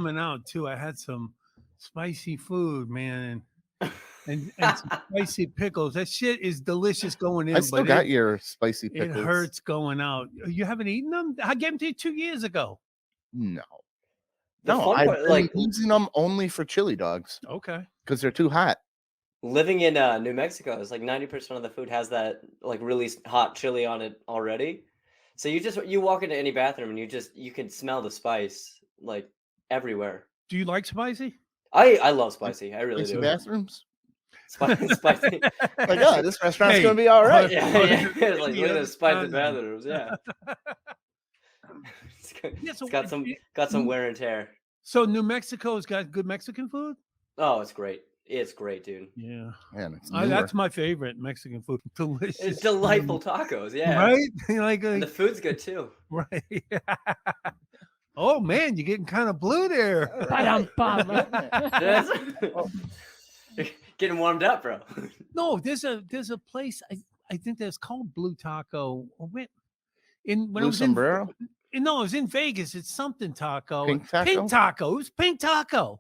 coming out too. I had some spicy food, man, and some spicy pickles. That shit is delicious going in, I still but got your spicy it pickles. hurts going out. You haven't eaten them? I gave them to you 2 years ago. No. The No, fun I've part, been like using them only for chili dogs Okay. because they're too hot. living in New Mexico, it's like 90% of the food has that like really hot chili on it already. So you walk into any bathroom and you can smell the spice like everywhere. Do you like spicy? I love spicy. I really Spicy do. bathrooms. Spicy. Like, oh, this restaurant's Hey, gonna be all right. Yeah, yeah. It's like look at those spicy bathrooms. Yeah. Yeah, so It's got some wear and tear. So New Mexico's got good Mexican food? Oh, it's great. It's great, dude. Yeah. Man, it's That's my favorite Mexican food. Delicious. It's delightful tacos, yeah. Right? Like And the food's good too. right. Oh man, you're getting kind of blue there. Getting warmed up, bro. No, there's a place I think that's called Blue Taco. When I Blue was Sombrero? no, it was in Vegas. It's something taco. Pink taco? Pink taco. It was pink taco.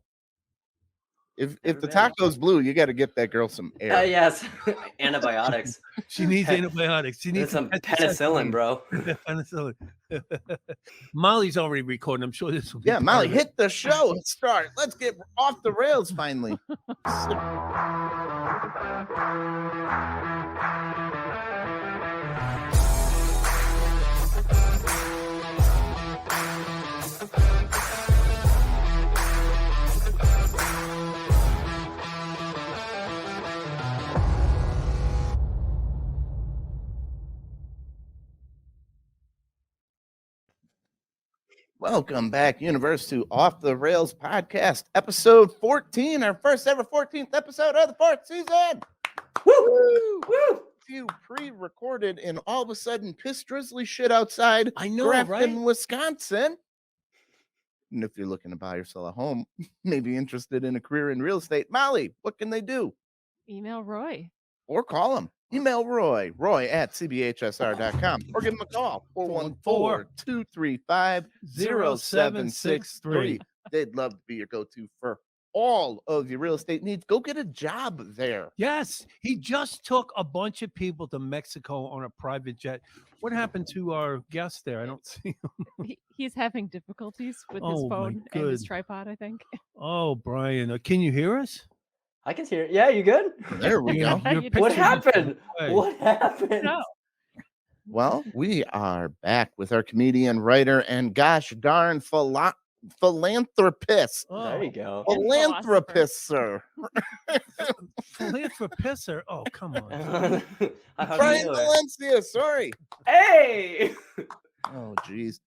If the taco's blue, you got to get that girl some air. Yes, antibiotics. She needs antibiotics. She needs some penicillin, bro. Penicillin. Molly's already recording. I'm sure this will be. Yeah, Molly, hit the show. Let's start. Let's get off the rails finally. Welcome back, Universe, to Off the Rails podcast, episode 14, our first ever 14th episode of the fourth season. Woo! Woo! You pre-recorded and all of a sudden piss drizzly shit outside. I know, Grafton, right? Wisconsin. And if you're looking to buy or sell a home, maybe interested in a career in real estate, Molly, what can they do? Email Roy. Or call him. Email Roy at cbhsr.com, or give him a call, 414-235-0763. They'd love to be your go-to for all of your real estate needs. Go get a job there. Yes, he just took a bunch of people to Mexico on a private jet. What happened to our guest there? I don't see him. He's having difficulties with his Oh, my phone and his good. tripod, I think. Oh, Brian, can you hear us? I can hear it. Yeah, you good? There we go. Your What picture- happened? Hey. What happened? No. Well, we are back with our comedian, writer, and gosh darn philanthropist. There you go. Philanthropist, sir. Philanthropisser. Oh, come on. How'd you Bryan do it? Valencia, sorry. Hey! Oh, geez.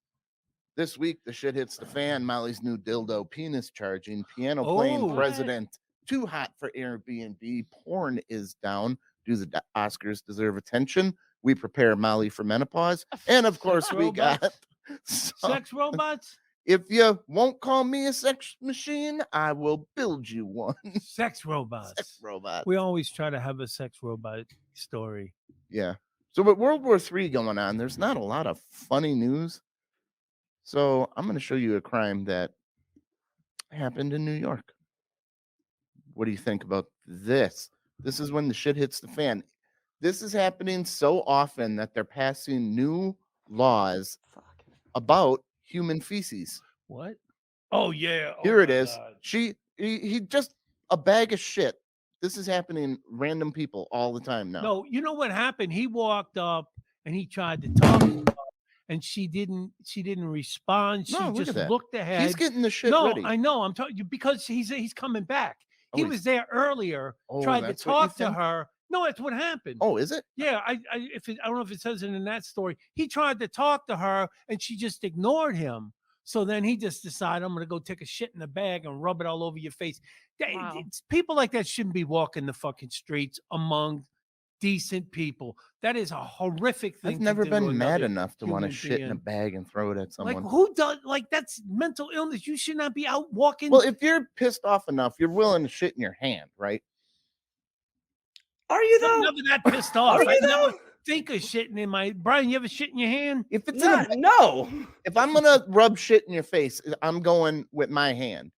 This week, the shit hits the fan. Molly's new dildo, penis charging, piano playing Oh. president, too hot for Airbnb, porn is down. Do the Oscars deserve attention? We prepare Molly for menopause. And of course, we got Sex robots? If you won't call me a sex machine, I will build you one. Sex robots. Sex robot. We always try to have a sex robot story. Yeah. So with World War III going on, there's not a lot of funny news. So I'm going to show you a crime that happened in New York. What do you think about this? This is when the shit hits the fan. This is happening so often that they're passing new laws about human feces. What? Oh, yeah. Oh, Here it my is. God. He just a bag of shit. This is happening random people all the time now. No, you know what happened? He walked up and he tried to talk to her, and she didn't respond. She No, look just at that. looked ahead. He's getting the shit no, ready. I know. I'm telling you because he's coming back. Oh, He he's- was there earlier, Oh, tried to that's what you talk to think? her. No, that's what happened. Oh, is it? Yeah, I don't know if it says it in that story. He tried to talk to her and she just ignored him. So then he just decided, I'm going to go take a shit in the bag and rub it all over your face. Wow. People like that shouldn't be walking the fucking streets among decent people. That is a horrific thing. I've never to do to been mad another enough to want to human shit in a being. bag and throw it at someone. Like who does that's mental illness. You should not be out walking. Well, if you're pissed off enough, you're willing to shit in your hand, right? Are you I'm though? never that pissed off. Are you I never, though? think of shitting in my Brian? You ever shit in your hand? If it's in a, No. if I'm gonna rub shit in your face, I'm going with my hand.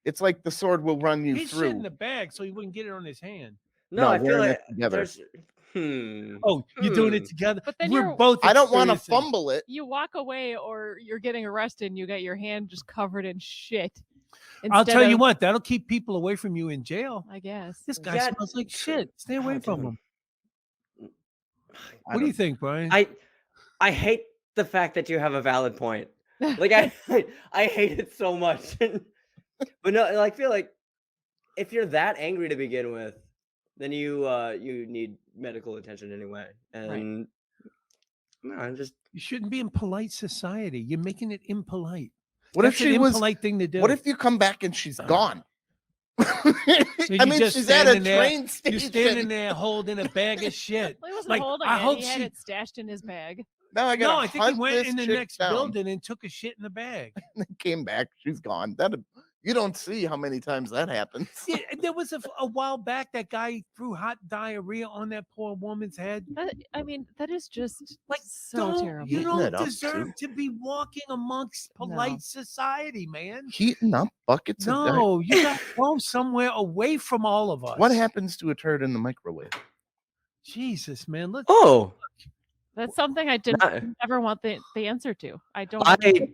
It's like the sword will run you He's shit in through. the bag, so he wouldn't get it on his hand. No, No, I feel wearing like it together. there's. Hmm. Oh, you're doing it together. But then We're you're- both. I don't want to experiencing- fumble it. You walk away, or you're getting arrested, and you got your hand just covered in shit. I'll Instead tell you of- what, that'll keep people away from you in jail. I guess. This guy Yeah, smells like shit. Stay away from dude. him. What do you think, Brian? I hate the fact that you have a valid point. Like I hate it so much. But no, I feel like if you're that angry to begin with, then you need medical attention anyway. And no, I'm just You shouldn't be in polite society. You're making it impolite. What That's if she an was? impolite thing to do? What if you come back and she's gone? you I mean, just she's at a standing there- train station. you're standing there holding a bag of shit? Well, he wasn't Like, holding I it. hope He had she- it stashed in his bag. Now I got. No, I think he went in the next building and took a shit in the bag. Came back. She's gone. That you don't see how many times that happens. Yeah, there was a while back that guy threw hot diarrhea on that poor woman's head. I mean, that is just Like, so terrible. you Heating don't it up, deserve to be walking amongst polite society, man. Heating up buckets of dirt. No, you got to go somewhere away from all of us. What happens to a turd in the microwave? Jesus, man. Look, That's something I didn't Not- ever want the answer to. I don't.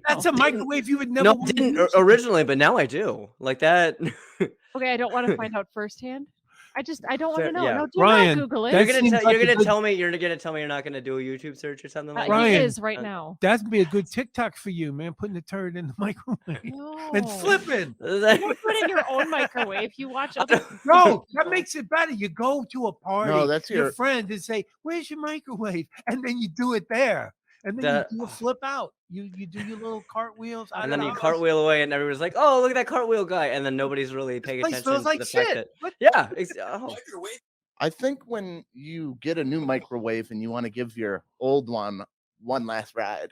that's a microwave you would never no, I want to didn't use. originally, but now I do. Like that. Okay, I don't want to find out firsthand. I don't want Fair- to know. yeah. No, do Brian, not Google it. that You're gonna seems tell like you're a gonna good- tell me you're not gonna do a YouTube search or something like He that. Brian, is right now. That'd be a good TikTok for you, man. Putting the turd in the microwave No. and flipping. You don't put it in your own microwave. You watch other. No, that makes it better. You go to a party, No, that's your your- friend, and say, "Where's your microwave?" And then you do it there, and then That- you do a flip out. You do your little cartwheels, out And of then the you house. cartwheel away, and everyone's like, "Oh, look at that cartwheel guy!" And then nobody's really paying Place attention smells to like the fact shit. that What? yeah, I think when you get a new microwave and you want to give your old one last ride.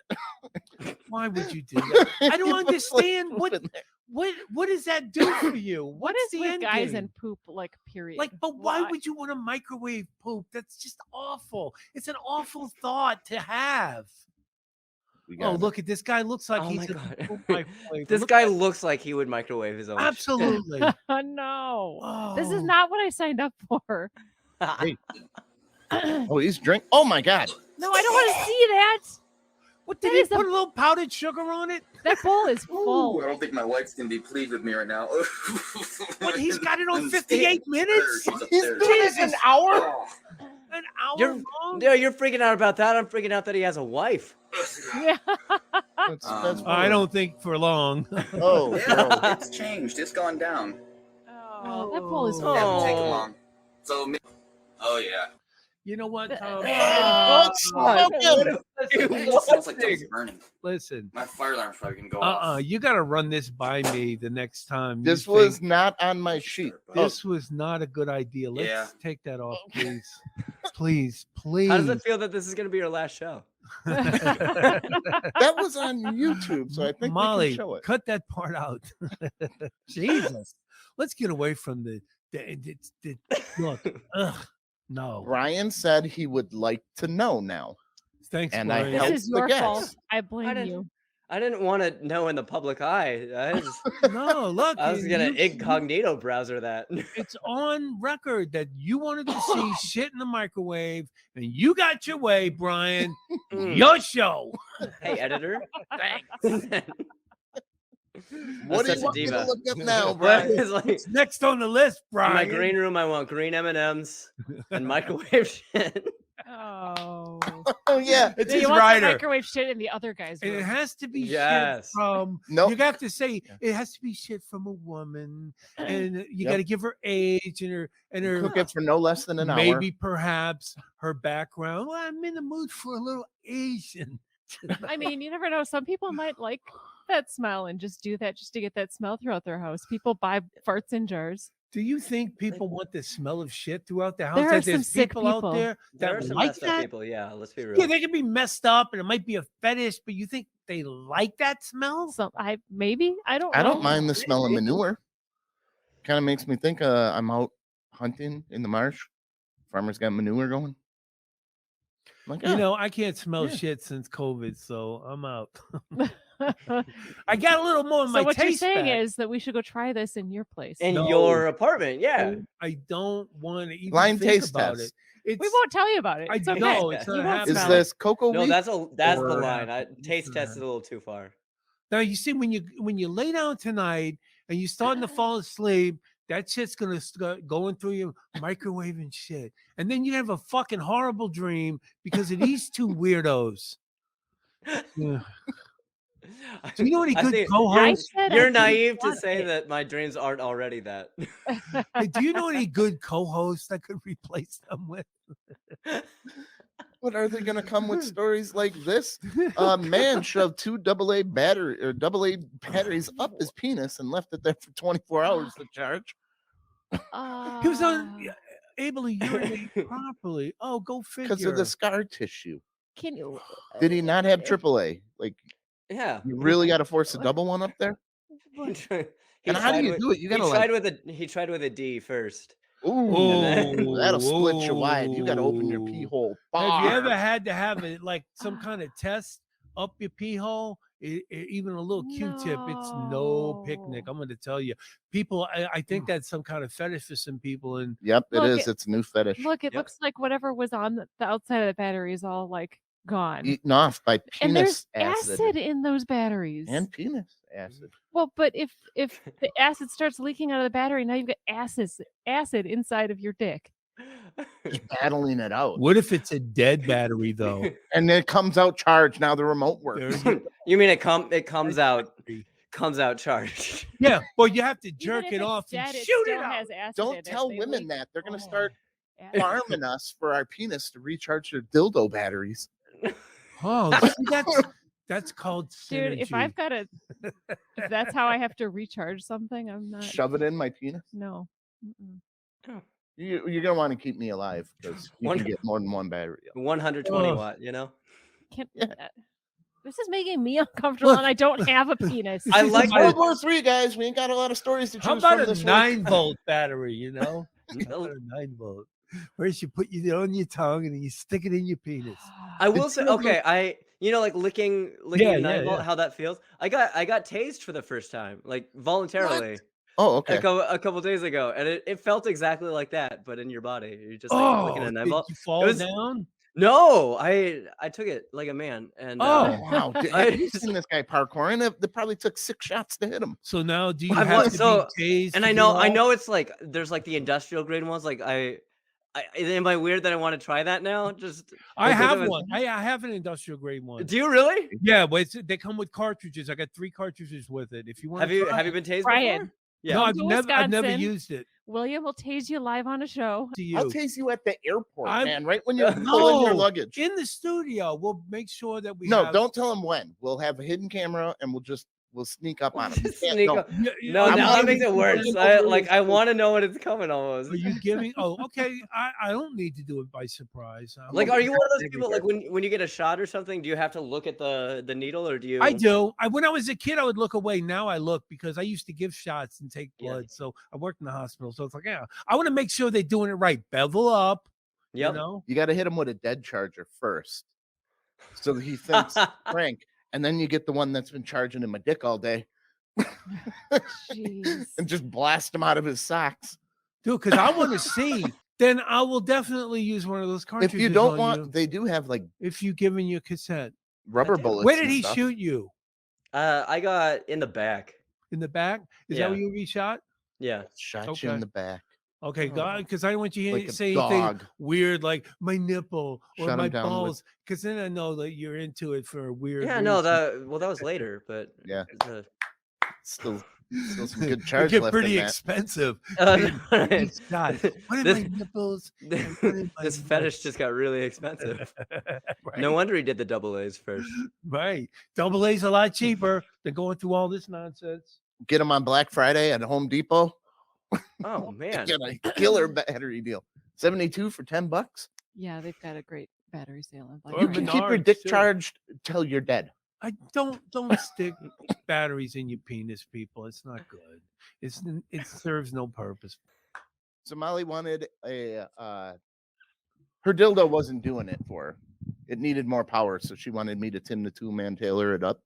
Why would you do that? I don't You put understand poop what in there. what does that do for you? What What's is the with end guys game? and poop? Like, period. Like, but why would you want to microwave poop? That's just awful. It's an awful thought to have. We Oh, got look at this guy. Looks like Oh he's my a God. poop microwave. this Look guy at- looks like he would microwave his own. shit. absolutely. Oh, no. This is Oh. not what I signed up for. Hey. Oh, he's drink. Oh my God. No, I don't want to see that. What did That he is a- put a little powdered sugar on it? That bowl is Ooh, full. I don't think my wife's gonna be pleased with me right now. What, he's got it on And 58 minutes? She's He's upstairs. doing it an hour. Oh. An hour You're- long? Yeah, you're freaking out about that. I'm freaking out that he has a wife. Yeah. That's I don't think for long. Oh, Yeah, no. it's changed. It's gone down. Oh, that bowl is Oh. Yeah, full. take Oh. long. So, oh yeah. You know what, Tom? Oh, It sounds like it's burning. Listen. My fire alarm's probably gonna go off. You got to run this by me the next time. you This think was not on my sheet. This was not a good idea. Let's Yeah. take that off, please. Please, please. How does it feel that this is going to be your last show? That was on YouTube, so I think we Molly, can show it. cut that part out. Jesus. Let's get away from the look. Ugh, no. Brian said he would like to know now. Thanks, And I Brian. helped This is the your guest. fault. I blame didn't- you. I didn't want to know in the public eye. No, look. I was going to you- incognito browser that. It's on record that you wanted to see shit in the microwave, and you got your way, Brian. Mm. Your show. Hey, editor. Thanks. What do such you a want me to diva. look up now, Brian Brian? is like, It's next on the list, in my Brian. green room, I want green M&Ms and microwave shit. Oh. Oh yeah. It's No, his you want the rider. microwave shit in the other guy's And it room. has to be Yes. shit from. Nope. You have to say Yeah. it has to be shit from a woman, and you Yep. got to give her age and her Cook it for no less than an hour. maybe perhaps her background. Well, I'm in the mood for a little Asian. I mean, you never know. Some people might like that smell and just do that just to get that smell throughout their house. People buy farts in jars. Do you think people want the smell of shit throughout the house? There are That some there's sick people out people. there There that are some like messed up that. people. Yeah, let's be real. Yeah, they can be messed up, and it might be a fetish, but you think they like that smell? So I don't I know. don't mind the smell of manure. Kind of makes me think I'm out hunting in the marsh. Farmers got manure going. Like, You oh, know, I can't smell yeah. shit since COVID, so I'm out. I got a little more in So my what you're taste saying back. is that we should go try this in your place. In No. your apartment, yeah. I don't want to even Blind think taste about test. it. We won't tell you about it. I It's okay. know it's You not won't happening. Is smell it. this cocoa No, wheat? that's the or- line. It's Taste not test is a little too far. Now you see when you lay down tonight and you're starting to fall asleep, that shit's gonna start going through your microwave and shit, and then you have a fucking horrible dream because of these two weirdos. Yeah. Do you know any I good think co-hosts? I You're didn't naive to want say it. that my dreams aren't already that. Hey, do you know any good co-hosts I could replace them with? What are they gonna come with stories like this? A man shoved two AA batteries up his penis and left it there for 24 hours to charge. He was able to urinate properly. Oh, go figure. Because of the scar tissue. Can you? Did he not have AAA? Like, Yeah. you really got to force a double one up there? He tried And how do you with, do it? You he gotta tried with a D first. ooh, that'll split you wide. You got to open your pee Ooh. hole. Have you ever far. had to have it like some kind of test up your pee hole? Even a little Q-tip, it's no picnic. No. I'm going to tell you, people. I think that's some kind of fetish for some people. And Yep, it Look, is. It's a new fetish. Look, it Yep. looks like whatever was on the outside of the battery is all like gone. Eaten off by And there's penis acid. in those batteries. And penis acid. Well, but if the acid starts leaking out of the battery, now you've got acid inside of your dick. Just battling it out. what if it's a dead battery though? And then it comes out charged. Now the remote works. There you You mean it comes out charged? Yeah, well, you have to Even jerk if it it's off dead, and it shoot still it out. has acid in Don't it. tell They women leak- that. They're going to Oh, start acid. farming us for our penis to recharge their dildo batteries. Oh, see, that's called synergy. Dude, if I've got if that's how I have to recharge something, I'm not. Shove it in my penis. No. Mm-mm. You're going to want to keep me alive because you One- can get more than one battery. 120 Oh. watt, you know? Can't, Yeah. this is making me uncomfortable, Look. and I don't have a penis. I This is like my- World War III, guys. We ain't got a lot of stories to choose How about from a this 9-volt battery? You know, how about a 9-volt. First, you put it on your tongue and then you stick it in your penis. I will say, okay, like licking Yeah, a 9-volt, yeah. how that feels. I got tased for the first time, like voluntarily. Oh, okay. A couple days ago, and it felt exactly like that, but in your body. You're just like licking a 9-volt. Did you fall was- down? No, I took it like a man, and Oh, wow. I Have you seen this guy parkouring? It probably took 6 shots to hit him. So now, do you I've have wa- to so- be tased? and to I get know off? it's like there's like the industrial grade ones. Like am I weird that I want to try that now? Just I because have of it- one. I have an industrial grade one. Do you really? Yeah, but they come with cartridges. I got 3 cartridges with it. If you want, Have you been tased Brian. before? Yeah. No, Come I've to never Wisconsin. used it. William will tase you live on a show. To you I'll tase you at the airport, I'm- man, right when you're pulling your No, luggage. in the studio. We'll make sure that we No, have, don't tell him when. We'll have a hidden camera and we'll sneak up on him. You can't Sneak know. up. Yeah, No, are now you that makes giving it worse. consent? I want to know when it's coming almost. Are you giving? Oh, okay. I don't need to do it by surprise. Like, are you one of those Maybe people like when you get a shot or something? Do you have to look at the needle, or do you? I do. When I was a kid, I would look away. Now I look because I used to give shots and take Yeah. blood. So I worked in the hospital. So it's like, yeah, I want to make sure they're doing it right. Bevel up. Yep. You know. You got to hit him with a dead charger first. So that he thinks Frank. And then you get the one that's been charging him a dick all day Jeez. and just blast him out of his socks. Dude, because I want to see. Then I will definitely use one of those cartridges. If you don't on want, you they do have like if you give me your cassette. rubber do. bullets. Where did and he stuff. shoot you? I got in the back. In the back? Is that where you reshot? Yeah. Shot you in Okay. the back. Okay, Oh. God, because I don't want you Like to a say anything dog. weird like my nipple or Shut 'em my down with- balls, because then I know that you're into it for a weird. Yeah. No. reason. That was later, but Yeah. uh, Still some good They charge get left pretty in that. expensive. right. Each shot. What are This- my nipples? and what are my this fetish nuts? just got really expensive. right. No wonder he did the double A's first. Right. Double A's a lot cheaper than going through all this nonsense. Get them on Black Friday at Home Depot. Oh man. Get a killer battery deal. 72 for $10. Yeah, they've got a great battery sale. on Black Or You Friday. can keep your Menards, dick too. charged till you're dead. I don't stick batteries in your penis, people. It's not good. It serves no purpose. So Molly wanted a her dildo wasn't doing it for her. It needed more power, so she wanted me to Tim the Two-Man tailor it up.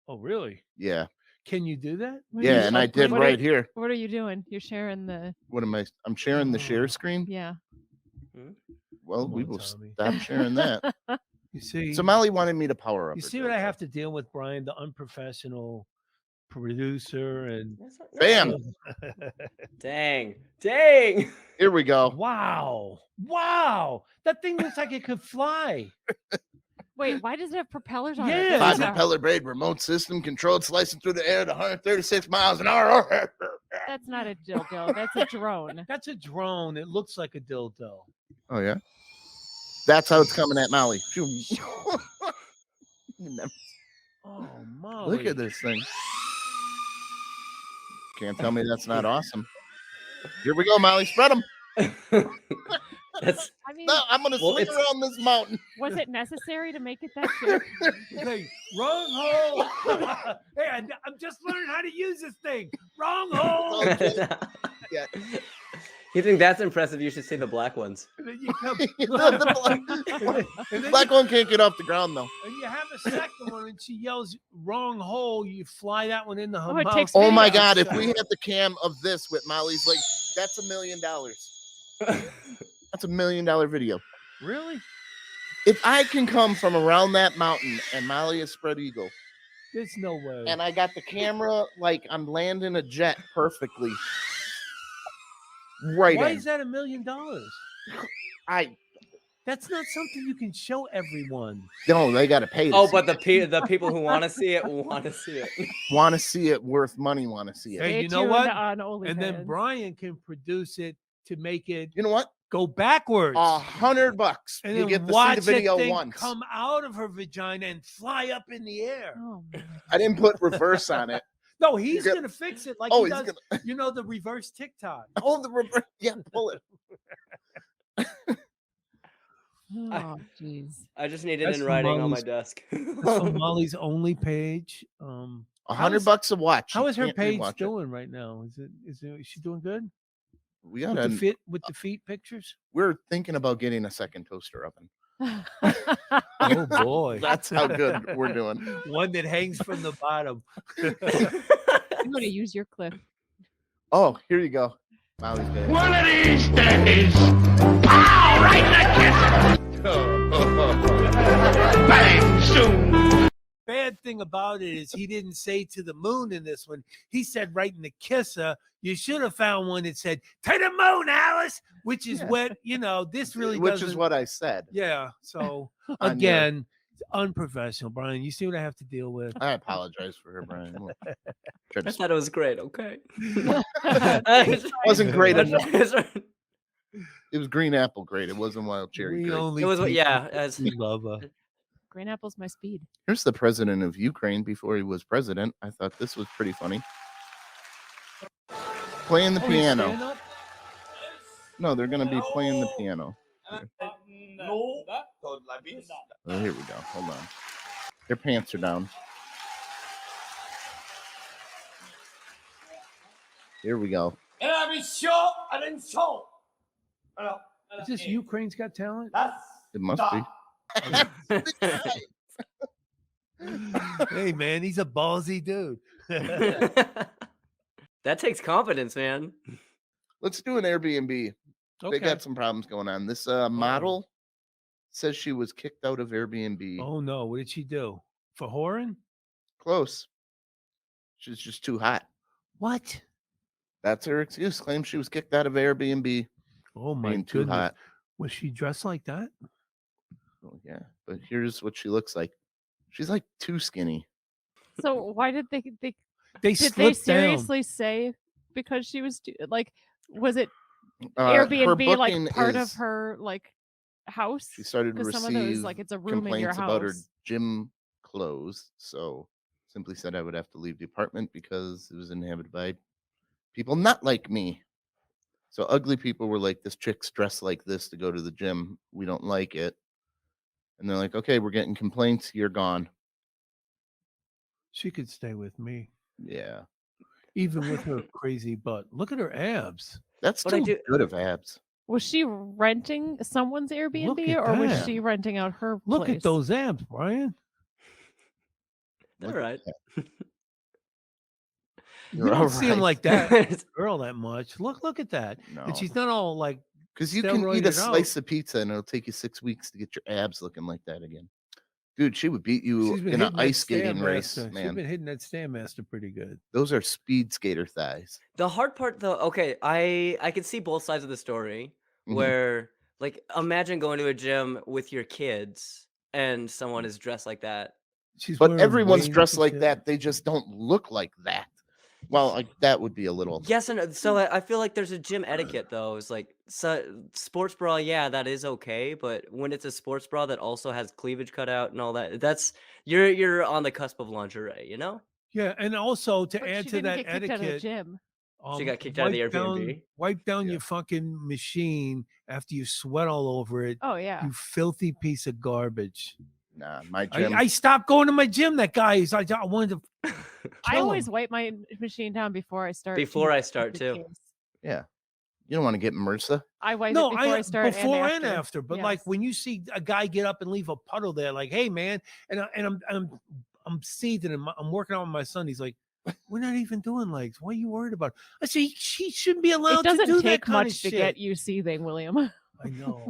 Oh, really? Yeah. Can you do that? What are Yeah, you- and I did what right are, here. What are you doing? You're sharing the. What am I? I'm sharing the share Oh. screen. Yeah. Well, Come we on, will Tommy. stop sharing that. You see, So Molly wanted me to power up. you her see what I dildo. have to deal with, Brian, the unprofessional producer, and Bam! Dang. Here we go. Wow, that thing looks like it could fly. Wait, why does it have propellers on it? Yeah. That's Five not- propeller blade remote system controlled slicing through the air at 136 miles an hour. That's not a dildo. That's a drone. That's a drone. It looks like a dildo. Oh yeah, that's how it's coming at Molly. Phew. Oh, Molly. Look at this thing. Can't tell me that's not awesome. Here we go, Molly. Spread them. That's I mean, No, I'm gonna Well, swing it's- around this mountain. was it necessary to make it that big? Hey, wrong hole. Hey, I'm just learning how to use this thing. Wrong hole. Yeah. You think that's impressive? You should see the black ones. And then you come, The and then black one can't get off the ground though. and you have a second one, and she yells "wrong hole." You fly that one into her Oh, it mouth. takes Oh my video. God! If we had the cam of this with Molly's, like, that's $1 million. That's $1 million video. Really? If I can come from around that mountain and Molly is spread eagle, There's no way. and I got the camera like I'm landing a jet perfectly, right Why in. is that $1 million? I That's not something you can show everyone. no, they got to pay. Oh, but the people who want to see it want to see it. want to see it worth money. Want to see it. Hey, Stay you know tuned what? On OnlyFans. And then Brian can produce it to make it You know what? go backwards. $100. And You then get to see watch the video that thing once. come out of her vagina and fly up in the air. Oh, man. I didn't put reverse on it. No, he's got- gonna fix it like Oh, he he's does. gonna. You know the reverse TikTok. Oh, the reverse. Yeah, pull it. Oh, jeez. I just need it That's in writing on my Molly's- desk. That's on Molly's only page. $100 a watch. How You is her can't page rewatch it. doing right now? Is she doing good? We With got the fit with the feet pictures? We're thinking about getting a second toaster oven. Oh boy. That's how good we're doing. One that hangs from the bottom. I'm going to use your clip. Oh, here you go. Molly's good. One of these days, pow, right in the kiss. Bang, soon. Bad thing about it is he didn't say to the moon in this one. He said right in the kisser. You should have found one that said to the moon, Alice, which is what this really Which is doesn't- what I said. Yeah. So On your- again, it's unprofessional, Brian. You see what I have to deal with. I apologize for her, Brian. Look, tried I to- thought it was great. Okay. wasn't great enough. It It was green apple great. It wasn't wild cherry We grape. only was what. teach Yeah. you As, we love her. Green apple's my speed. Here's the president of Ukraine before he was president. I thought this was pretty funny. Playing the Oh, you piano. stand up? No, they're going to be playing the piano. No. Oh, here we go. Hold on. Their pants are down. Here we go. Is this Ukraine's Got Talent? It must be. Hey man, he's a ballsy dude. that takes confidence, man. Let's do an Airbnb. Okay. They got some problems going on. This model says she was kicked out of Airbnb. Oh no, what did she do? For whoring? Close. She's just too hot. What? That's her excuse. Claims she was kicked out of Airbnb Oh my being too goodness. hot. Was she dressed like that? Oh, yeah, but here's what she looks like. She's like too skinny. So why did they They did they slipped down. seriously say because she was like was it Her Airbnb like booking part of is- her like house? She started to Because some of receive those like it's a room in your complaints house. about her gym clothes. So simply said I would have to leave the apartment because it was inhabited by people not like me. So ugly people were like, this chick's dressed like this to go to the gym. We don't like it. And they're like, okay, we're getting complaints. You're gone. She could stay with me, Yeah. even with her crazy butt. Look at her abs. That's But I still do- good of abs. Was she renting someone's Airbnb at or was that. she renting out her Look place? at those abs, Brian. All Look right. You You're don't all see him right. like that, girl, that much. Look at that. No. And she's not all like Because you can eat steroided a out. slice of pizza and it'll take you 6 weeks to get your abs looking like that again. Dude, she would beat you She's been in an hitting that ice skating race, Stairmaster. She's man. been hitting that Stairmaster pretty good. Those are speed skater thighs. The hard part, though, okay, I can see both sides of the story. Mhm. Where, like, imagine going to a gym with your kids and someone is dressed like that. She's But wearing everyone's wings dressed and like shit. that. They just don't look like that. Well, like, that would be a little. Yes, and so I feel like there's a gym etiquette, though. It's like, so sports bra, yeah, that is okay, but when it's a sports bra that also has cleavage cut out and all that, that's you're on the cusp of lingerie, you know? Yeah, and also to But add she to didn't that get kicked out of the etiquette, gym. She got kicked out of the Airbnb. Wipe down Yeah. your fucking machine after you sweat all over it. Oh yeah. You filthy piece of garbage. Nah, my gym. I stopped going to my gym. That guy is. I wanted to. I kill always him. wipe my machine down before I start. Before just I start, in too. case. Yeah. You don't want to get MRSA. I wipe No, it before I start before and after. But like Yes. when you see a guy get up and leave a puddle there, like, hey man, and I'm seething and I'm working out with my son. He's like, we're not even doing legs. Why are you worried about it? I say she shouldn't be allowed It doesn't to do that take kind of much to shit. get you seething, William. I know.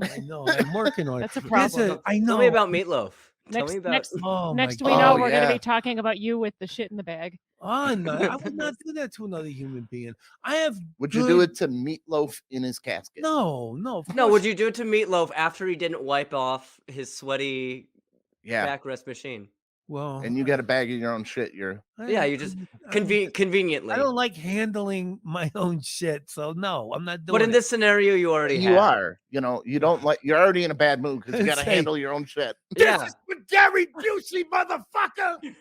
I'm working on it. That's a There's problem. I know. Tell me about meatloaf. Tell me about. Next Oh next my we know God. we're Oh, gonna yeah. be talking about you with the shit in the bag. Oh, no, I would not do that to another human being. I have. Would you do it to Meatloaf in his casket? No. No, course- would you do it to Meatloaf after he didn't wipe off his sweaty Yeah. backrest machine? Well, And you got a bag of your own shit. Yeah, you just conveniently. I don't like handling my own shit, so no, I'm not doing. But in it. this scenario, you already You have. are. You don't like. You're already in a bad mood because you got to Say- handle your own shit. Yeah. This is for Gary Busey, motherfucker.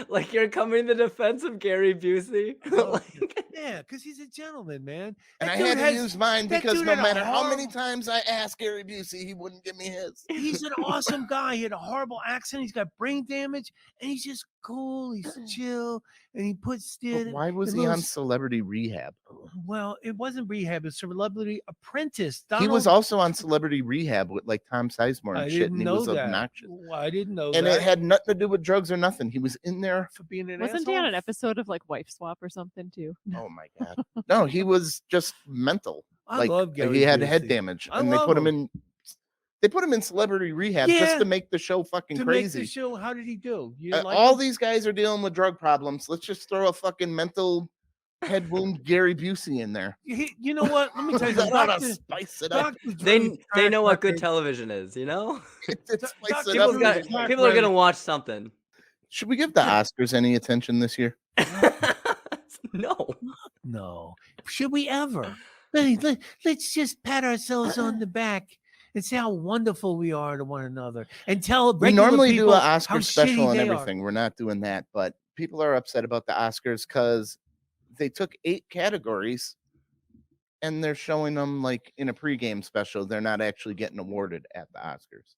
Like you're coming in the defense of Gary Busey. Like, Yeah, because he's a gentleman, man. And That I dude had to has- use mine that because dude no had a matter how many horrible- times I asked Gary Busey, he wouldn't give me his. He's an awesome guy. He had a horrible accent. He's got brain damage, and he's just cool. He's chill, and he puts But it. why was the he little on s- Celebrity Rehab? Well, it wasn't rehab. It's Celebrity Apprentice. He was Donald- also on Celebrity Rehab with like Tom Sizemore I and shit, didn't and he know was that. obnoxious. Well, I didn't know And that. it had nothing to do with drugs or nothing. He was in there. for being an Wasn't asshole. he on an episode of like Wife Swap or something too? Oh my god! No, he was just mental. I Like love Gary. he had head Busey. damage, I and they love put him him. in. They put him in Celebrity Rehab Yeah. just to make the show fucking To make crazy. the show, how did he do? You didn't like All him? these guys are dealing with drug problems. Let's just throw a fucking mental head wound Gary Busey in there. You know what? Let me tell you That something. ought to Dr. spice it up. Dr. they Dre's they track know what good record- television is, you know? It Doc- spice it Dr. up. People's got, track people are record. gonna watch something. Should we give the Oscars any attention this year? No. No. Should we ever? Let's just pat ourselves on the back and say how wonderful we are to one another, and tell We regular normally do people an how Oscar special shitty and they are. everything. We're not doing that, but people are upset about the Oscars because they took 8 categories and they're showing them like in a pregame special. They're not actually getting awarded at the Oscars.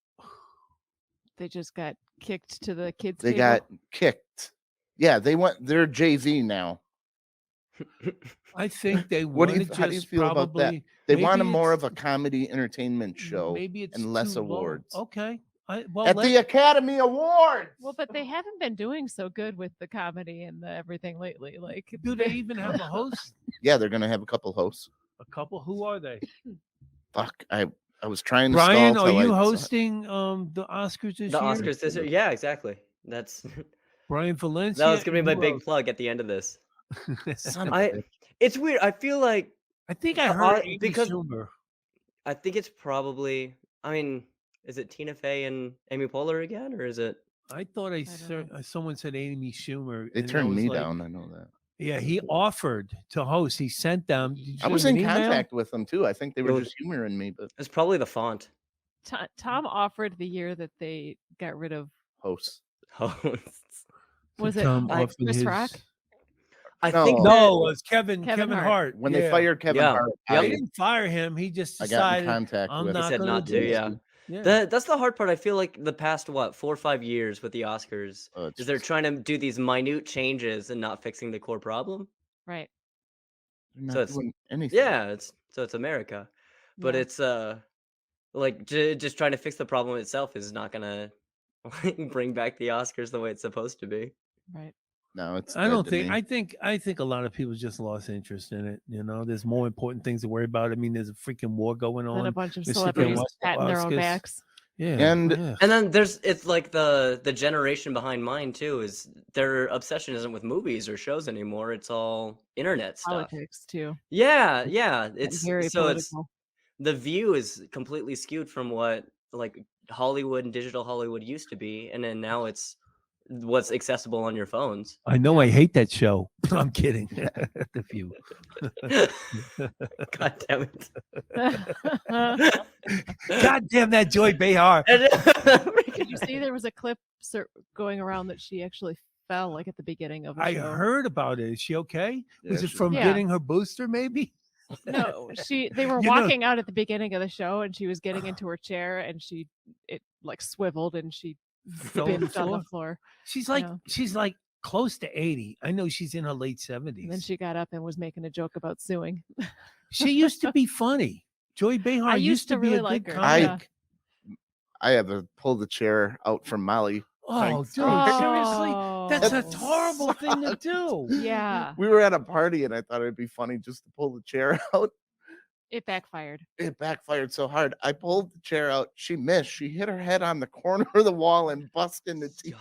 They just got kicked to the kids. They table. got kicked. Yeah, they're JV now. I think they What want do to you- how do you just feel about that? probably. They want maybe more it's- of a comedy entertainment show Maybe it's and less too low. awards. Okay. Well, At the Academy Awards. Well, but they haven't been doing so good with the comedy and the everything lately. Like, do they even have a host? Yeah, they're gonna have a couple hosts. A couple? Who are they? Fuck, I was trying to. Brian, stall are till you I- hosting the Oscars this The year? Oscars this year. Yeah, exactly. That's Bryan Valencia. that was gonna be and my who big else? plug at the end of this. Son of a I bitch. it's weird. I feel like I think I Uh, heard Amy because- Schumer. I think it's probably. I mean, is it Tina Fey and Amy Poehler again, or is it? I thought don't know. someone said Amy Schumer. They and I turned was me like, down. I know that. Yeah, he offered to host. He sent them. Did you I was send in him an email? contact with them too. I think they It were was- just humoring me, but It's probably the font. Tom offered the year that they got rid of. hosts. Hosts. Was it Tom I- offered Chris his- Rock? I No. think No, that- it was Kevin Kevin Hart. Hart. When they Yeah. fired Kevin Yeah. Hart, Yep. They I didn't fire him. He just got in decided. contact I'm with. not said gonna not do to, it. yeah. Yeah. That's the hard part. I feel like the past 4 or 5 years with the Oscars It's is they're just- trying to do these minute changes and not fixing the core problem. Right. They're So not it's doing anything. yeah, it's America, but Yeah. it's like just trying to fix the problem itself is not gonna bring back the Oscars the way it's supposed to be. Right. No, it's I dead don't to think. me. I think a lot of people just lost interest in it. You know, there's more important things to worry about. I mean, there's a freaking war going Then a on. bunch of They sit there and celebrities watch the patting their own Oscars. backs. Yeah, And- yeah. And then it's like the generation behind mine too is their obsession isn't with movies or shows anymore. It's all internet stuff. Politics too. Yeah, Got it's very so it's political. the view is completely skewed from what like Hollywood and digital Hollywood used to be, and then now it's what's accessible on your phones. I know. I hate that show. I'm kidding. The View. God damn it! God damn that Joy Behar. Did you see there was a clip going around that she actually fell like at the beginning of the I show? heard about it. Is she okay? Was Yeah, it from Yeah. getting her booster? Maybe. No, they were You know- walking out at the beginning of the show and she was getting into her chair and it like swiveled and she Fell on the binged on floor? the floor. She's like Yeah. she's like close to 80. I know she's in her late And then 70s. she got up and was making a joke about suing. She used to be funny. Joy Behar I used to be really a like good her. comic. Yeah. I have pulled the chair out from Molly. Oh, Thanks. dude, seriously, that's a Oh. horrible thing to do. Yeah, We were at a party and I thought it'd be funny just to pull the chair out. it backfired. It backfired so hard. I pulled the chair out. She missed. She hit her head on the corner of the wall and busted into teeth.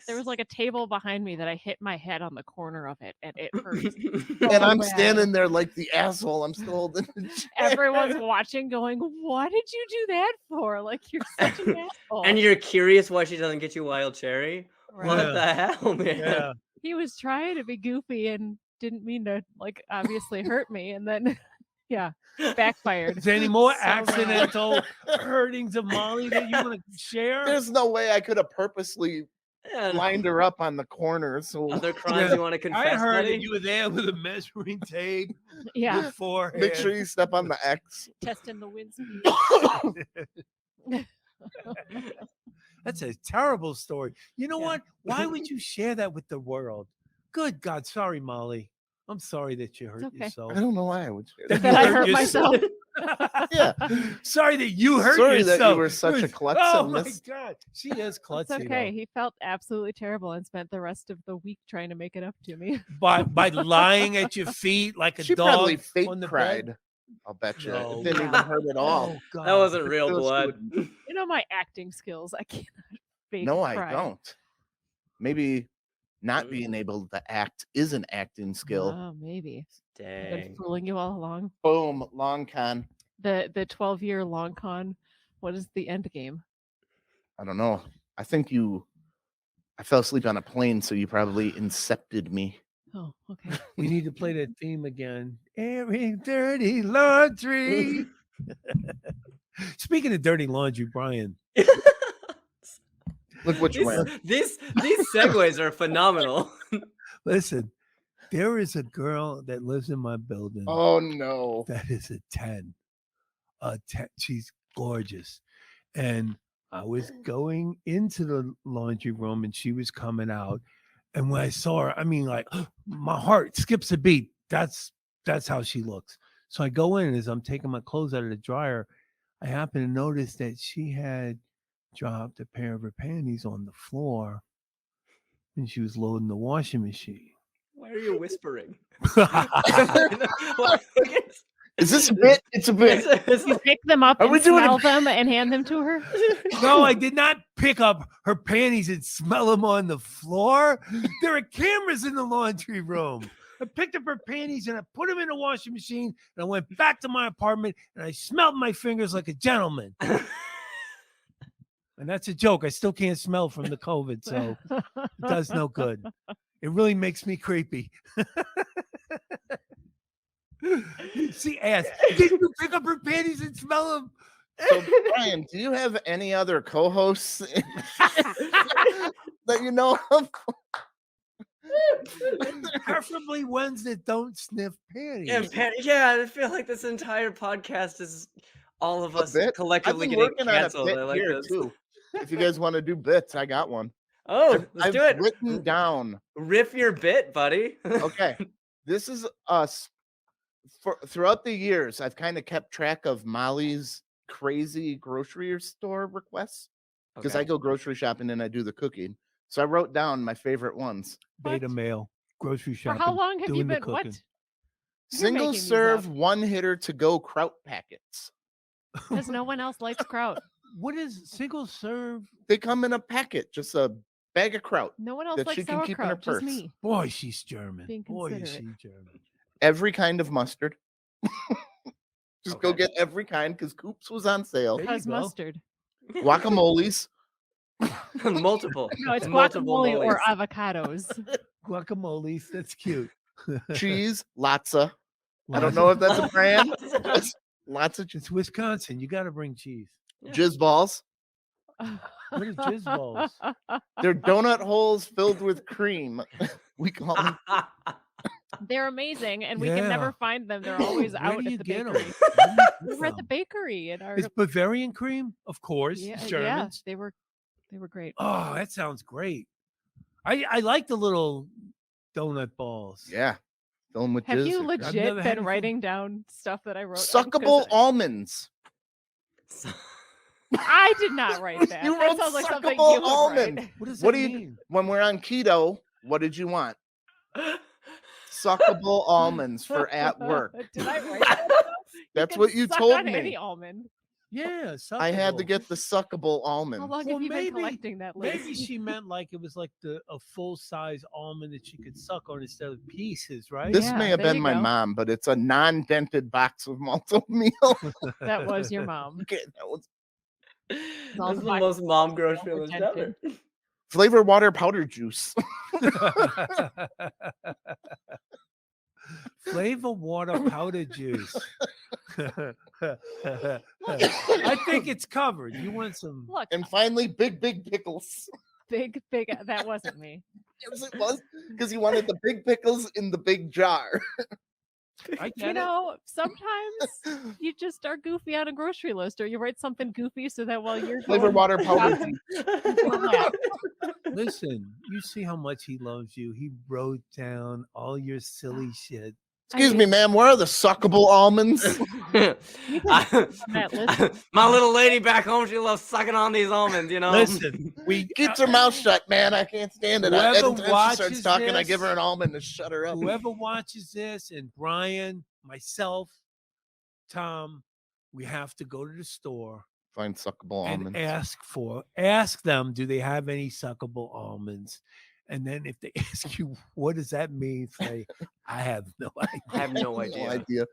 There was like a table behind me that I hit my head on the corner of it and it hurt. And I'm bad. standing there like the asshole. I'm still holding the chair. Everyone's watching going, what did you do that for? Like you're such an asshole. And you're curious why she doesn't get you wild cherry? Right. What Yeah. the hell, man? Yeah. He was trying to be goofy and didn't mean to like obviously hurt me and then yeah, backfired. Is there any more So bad. accidental hurtings of Molly that you want to share? There's no way I could have purposely Yeah, lined her up on the corner. So other crimes Yeah. you want to confess? I heard buddy? that you were there with a measuring tape. Yeah, Your forehead. make sure you step on the X. testing the wind speed. That's a terrible story. You know Yeah. what? Why would you share that with the world? Good God. Sorry, Molly. I'm sorry that you hurt okay. yourself. I don't know why I would share That that. That I you hurt yourself. myself. Yeah. Sorry that you hurt Sorry yourself. that you were such a klutz Oh on my this. God. She is klutzy. It's okay. He felt absolutely terrible and spent the rest of the week trying to make it up to me. By lying at your feet like a She dog. probably fake on the bed. cried. I'll bet you. No. It didn't Yeah. even hurt at all. Oh, God. That wasn't It real feels blood. You know my acting skills. I cannot fake No, I cry. don't. Maybe not being able to act is an acting skill. Oh, maybe. I've been Dang. fooling you all along. Boom, long con. The 12-year long con. What is the end game? I don't know. I think I fell asleep on a plane, so you probably incepted me. Oh, okay. We need to play that theme again. Airing dirty laundry. Speaking of dirty laundry, Brian, Look what you went. These segues are phenomenal. listen, there is a girl that lives in my building Oh no. that is a 10. She's gorgeous. And I was going into the laundry room and she was coming out. And when I saw her, I mean, like my heart skips a beat. That's how she looks. So I go in, and as I'm taking my clothes out of the dryer, I happen to notice that she had dropped a pair of her panties on the floor and she was loading the washing machine. Why are you whispering? Is this a bit? It's a bit. You pick them up Are and we doing smell it- them and hand them to her? No, I did not pick up her panties and smell them on the floor. There are cameras in the laundry room. I picked up her panties and I put them in the washing machine and I went back to my apartment and I smelled my fingers like a gentleman. And that's a joke. I still can't smell from the COVID, so it does no good. It really makes me creepy. She asked, did you pick up her panties and smell them? So, Brian, do you have any other co-hosts that you know of? Preferably ones that don't sniff panties. Yeah, I feel like this entire podcast is all of us bit? I've collectively been getting working on a canceled. bit I like here this. too. If you guys want to do bits, I got one. Oh, let's I've do it. written down. Riff your bit, buddy. Okay, this is us throughout the years, I've kind of kept track of Molly's crazy grocery store requests because I Okay. go grocery shopping and I do the cooking. So I wrote down my favorite ones. Beta What? male, grocery For shopping. how long have you doing the been? What? cooking. You're Single making these serve, up. one hitter to go kraut packets. Because no one else likes kraut. What is single serve? They come in a packet, just a bag of kraut. No one else That she likes can keep in her sauerkraut. Just purse. me. Boy, she's German. Being Boy, is considerate. she German. Every kind of mustard. Just go Okay. get every kind because Coops was on sale. There you How's go. mustard? Guacamoles, Multiple. No, it's multiple guacamole or moles. avocados. Guacamoles. That's cute. cheese, latza. I don't Lots know of- if that's a brand. Lots of It's Wisconsin. You got to bring cheese. Yeah. jizz balls. What are jizz balls? They're donut holes filled with cream. We call them. They're amazing, and we Yeah. can never find them. They're always Where out do you at the get 'em? bakery. Where do you We get were at the 'em? bakery at our. It's Bavarian cream, of course. Yeah, Germans. they were great. Oh, that sounds great. I like the little donut balls. Yeah. Fill them with Have jizz. you or cream. never legit had been anything- writing down stuff that I wrote? Suckable almonds. I did not write that. You That wrote sounds like something suckable you would almond. write. What does What that do you mean? when we're on keto? What did you want? Suckable almonds for at work. Did I write that? down? That's can what you suck told on me. Any almond. Yeah, I had to suckable. get the suckable almonds. How long Well, have you maybe- been collecting that list? Maybe she meant like it was like a full size almond that she could suck on instead of pieces, right? This Yeah, may have there been you my go. mom, but it's a non-dented box of malto meal. That was your mom. Okay, that was all That's the the boxes most mom were grocery list dented. ever. flavor water powder juice. Flavor water powder juice. I think it's covered. You want some? Look, And finally, big pickles. big. That wasn't me. Yes, it was because you wanted the big pickles in the big jar. I get You it. know, sometimes you just are goofy on a grocery list, or you write something goofy so that while you're Flavor going water powder shopping, juice. Listen, you see how much he loves you. He wrote down all your silly shit. Excuse me, ma'am. Where are the suckable almonds? that list. My little lady back home, she loves sucking on these almonds, you know. Listen, we Keeps her mouth shut, man. I can't stand it. Whoever Anytime she starts watches talking, I give this- her an almond to shut her up. whoever watches this, and Brian, myself, Tom, we have to go to the store Find suckable and almonds. ask them, do they have any suckable almonds? And then if they ask you, what does that mean? Say, I have no idea. I have no No idea. idea.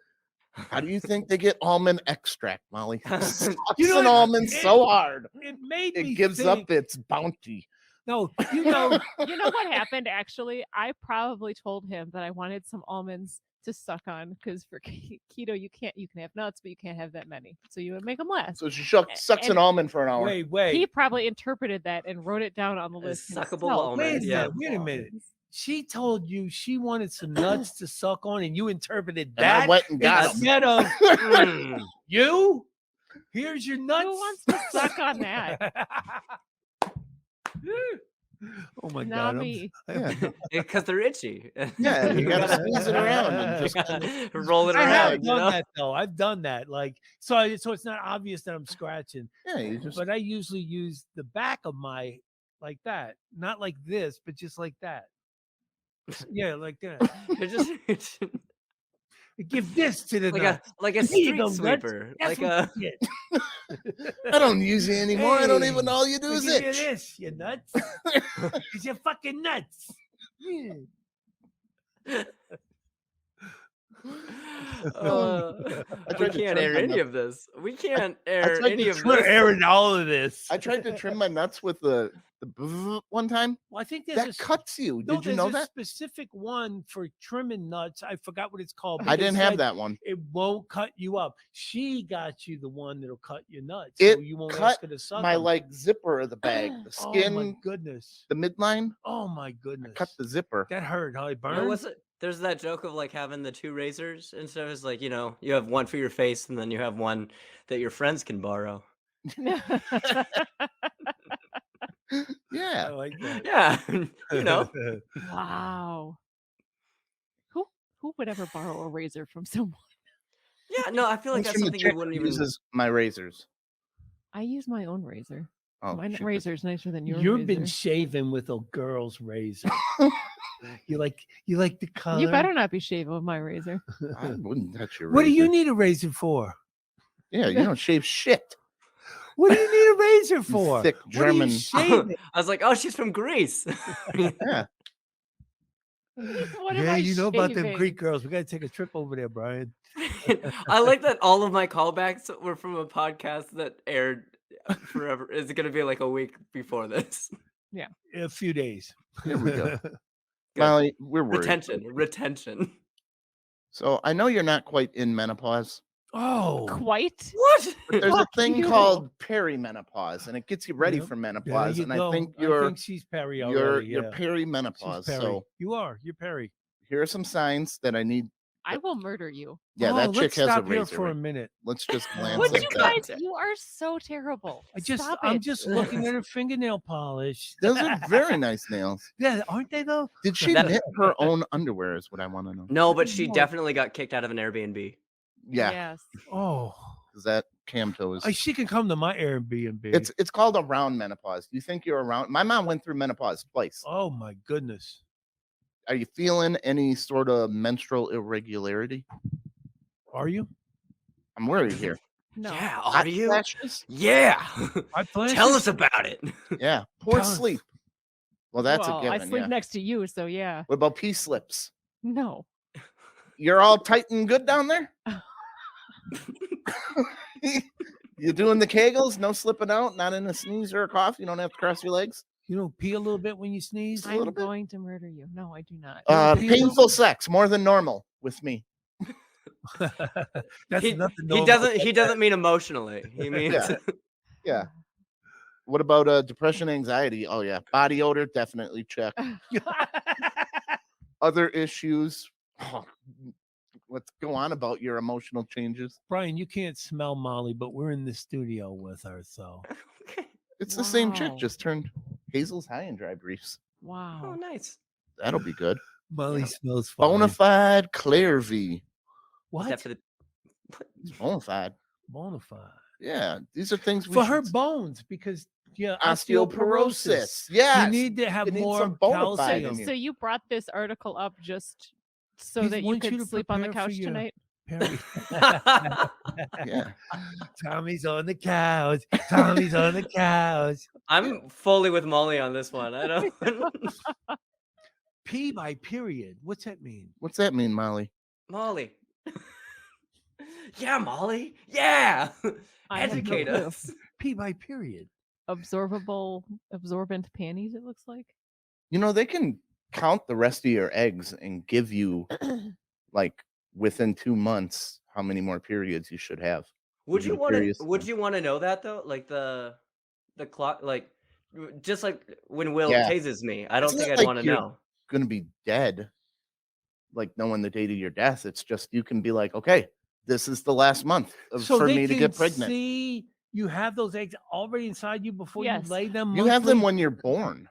How do you think they get almond extract, Molly? Sucks You know an what? almond so hard It made it me gives think, up its bounty. No, you know, You know what happened? Actually, I probably told him that I wanted some almonds to suck on because for keto you can have nuts, but you can't have that many, so you would make them less. So she sucks an And- almond for an hour. wait. He probably interpreted that and wrote it down on the A list. suckable himself. almond, Wait a yeah. minute, wait a minute. She told you she wanted some nuts to suck on, and you interpreted And I that went and got 'em. instead of Mm. you. Here's your nuts. Who wants to suck on that? Oh my Not god! me. Yeah. Because they're itchy. Yeah, you gotta squeeze it around and just roll it I have around. You done know? that though. I've done that. Like so it's not obvious that I'm scratching, Yeah, you just but I usually use the back of my like that, not like this, but just like that. Yeah, like that. You're just Give this to the like nuts. a Here you street go, nuts. sweeper. That's Like what a you get. I don't use it anymore. I don't Hey, even know all you do I is give you itch. this, you nuts. Because you're fucking nuts. Yeah. I we tried to can't trim air my any nuts. of this. We can't air tried any to of trim- We're this. airing all of this. I tried to trim my nuts with the bzzz one time. Well, I think there's That cuts you. no, Did you there's know a that? specific one for trimming nuts. I forgot what it's called. but I they didn't have said that one. It won't cut you up. She got you the one that'll cut your nuts. It so you won't cut ask her to suck My 'em. like zipper of the bag, the Oh my skin, goodness. the midline. Oh my goodness. Cut the zipper. That hurt. How it You know, burned? what's it? There's that joke of like having the two razors and stuff. It's like, you know, you have one for your face and then you have one that your friends can borrow. I Yeah. like that. Yeah, you know. Wow. Who who would ever borrow a razor from someone? Yeah, no, I feel like Comes that's from the something chick you wouldn't who even. uses my razors. I use my own razor. Oh, My shit, razor's nicer than your You've razor. been shaving with a girl's razor. you like the color. You better not be shaving with my razor. I wouldn't touch your What do razor. you need a razor for? Yeah, you don't shave shit. What do you need a razor You for? thick What are you German. shaving? I was like, oh, she's from Greece. Yeah. What am Yeah, I you know about them shaving? Greek girls. We got to take a trip over there, Brian. I like that all of my callbacks were from a podcast that aired forever. It's gonna be like a week before this. A few days. Here we go. Good. Molly, we're worried. Retention. So I know you're not quite in menopause, Oh, Quite. What? but there's a Fuck thing you. called perimenopause, and it gets you ready Yep. for there menopause. you And go. I think you're she's Perry you're already. you're Yeah. perimenopause. She's Perry. So You're Perry. here are some signs that I need. I will murder you. Yeah, Oh, that chick let's has a stop here razor. for a right? minute. Let's just glance Would at you that. guys? You are so terrible. Stop I'm it. just looking at her fingernail polish. Those are very nice nails. Yeah, aren't they though? Did she That- knit her own underwear? Is what I want to know. No, but she No. definitely got kicked out of an Airbnb. Yeah, Yes. Oh, because that cam toe is. she can come to my Airbnb. It's called around menopause. Do you think you're around? My mom went through menopause twice. Oh my goodness. Are you feeling any sort of menstrual irregularity? Are you? I'm worried here. No. Yeah, Hot are you? flashes? Yeah. I plan Tell to- us about it. Yeah. Poor Tell us. sleep. Well, that's well, a given. I sleep Yeah. next to you, so yeah. What about pee slips? No. You're all tight and good down there? You doing the kegels? No slipping out? Not in a sneeze or a cough? You don't have to cross your legs? You don't pee a little bit when you sneeze. a I'm little bit. going to murder you. No, I do not. Pee a little Painful bit? sex, more than normal with me. That's He, nothing. he normal. doesn't. He doesn't mean emotionally. He means. Yeah. Yeah. What about depression, anxiety? Oh, yeah. Body odor, definitely check. Other issues? Oh, let's go on about your emotional changes. Brian, you can't smell Molly, but we're in the studio with her, so It's the same chick, Wow. just turned Hazel's High and Dry Briefs. Oh, Wow. nice. That'll be good. Molly Yeah. smells fine. Bonafide Clairvy. Is What? that for the- It's bonafide. Bonafide. Yeah, these are things we For her should- bones, because osteoporosis. Yes. You need to have You need more some bonafide calcium. in you. So you brought this article up just so He that you wants you could to sleep on the prepare for couch your- tonight? Perry. Yeah. Tommy's on the couch. Tommy's on the couch. I'm fully with Molly on this one. I don't. P by period. What's that mean? What's that mean, Molly? Molly. Yeah, Molly. Yeah. I have no Educate clue. us. P by period. Absorbent panties, it looks like. You know, they can count the rest of your eggs and give you, like, within 2 months, how many more periods you should have. Would Give you a want to? curious Would thing. you want to know that though? Like the clock, like just like when Will Yeah. tases me. I don't It's think not I'd like want to you're- know. Going to be dead, like knowing the date of your death. It's just you can be like, okay, this is the last month for they me to can get pregnant. see you have those eggs already inside you before Yes. you lay them. You have them monthly? when you're born.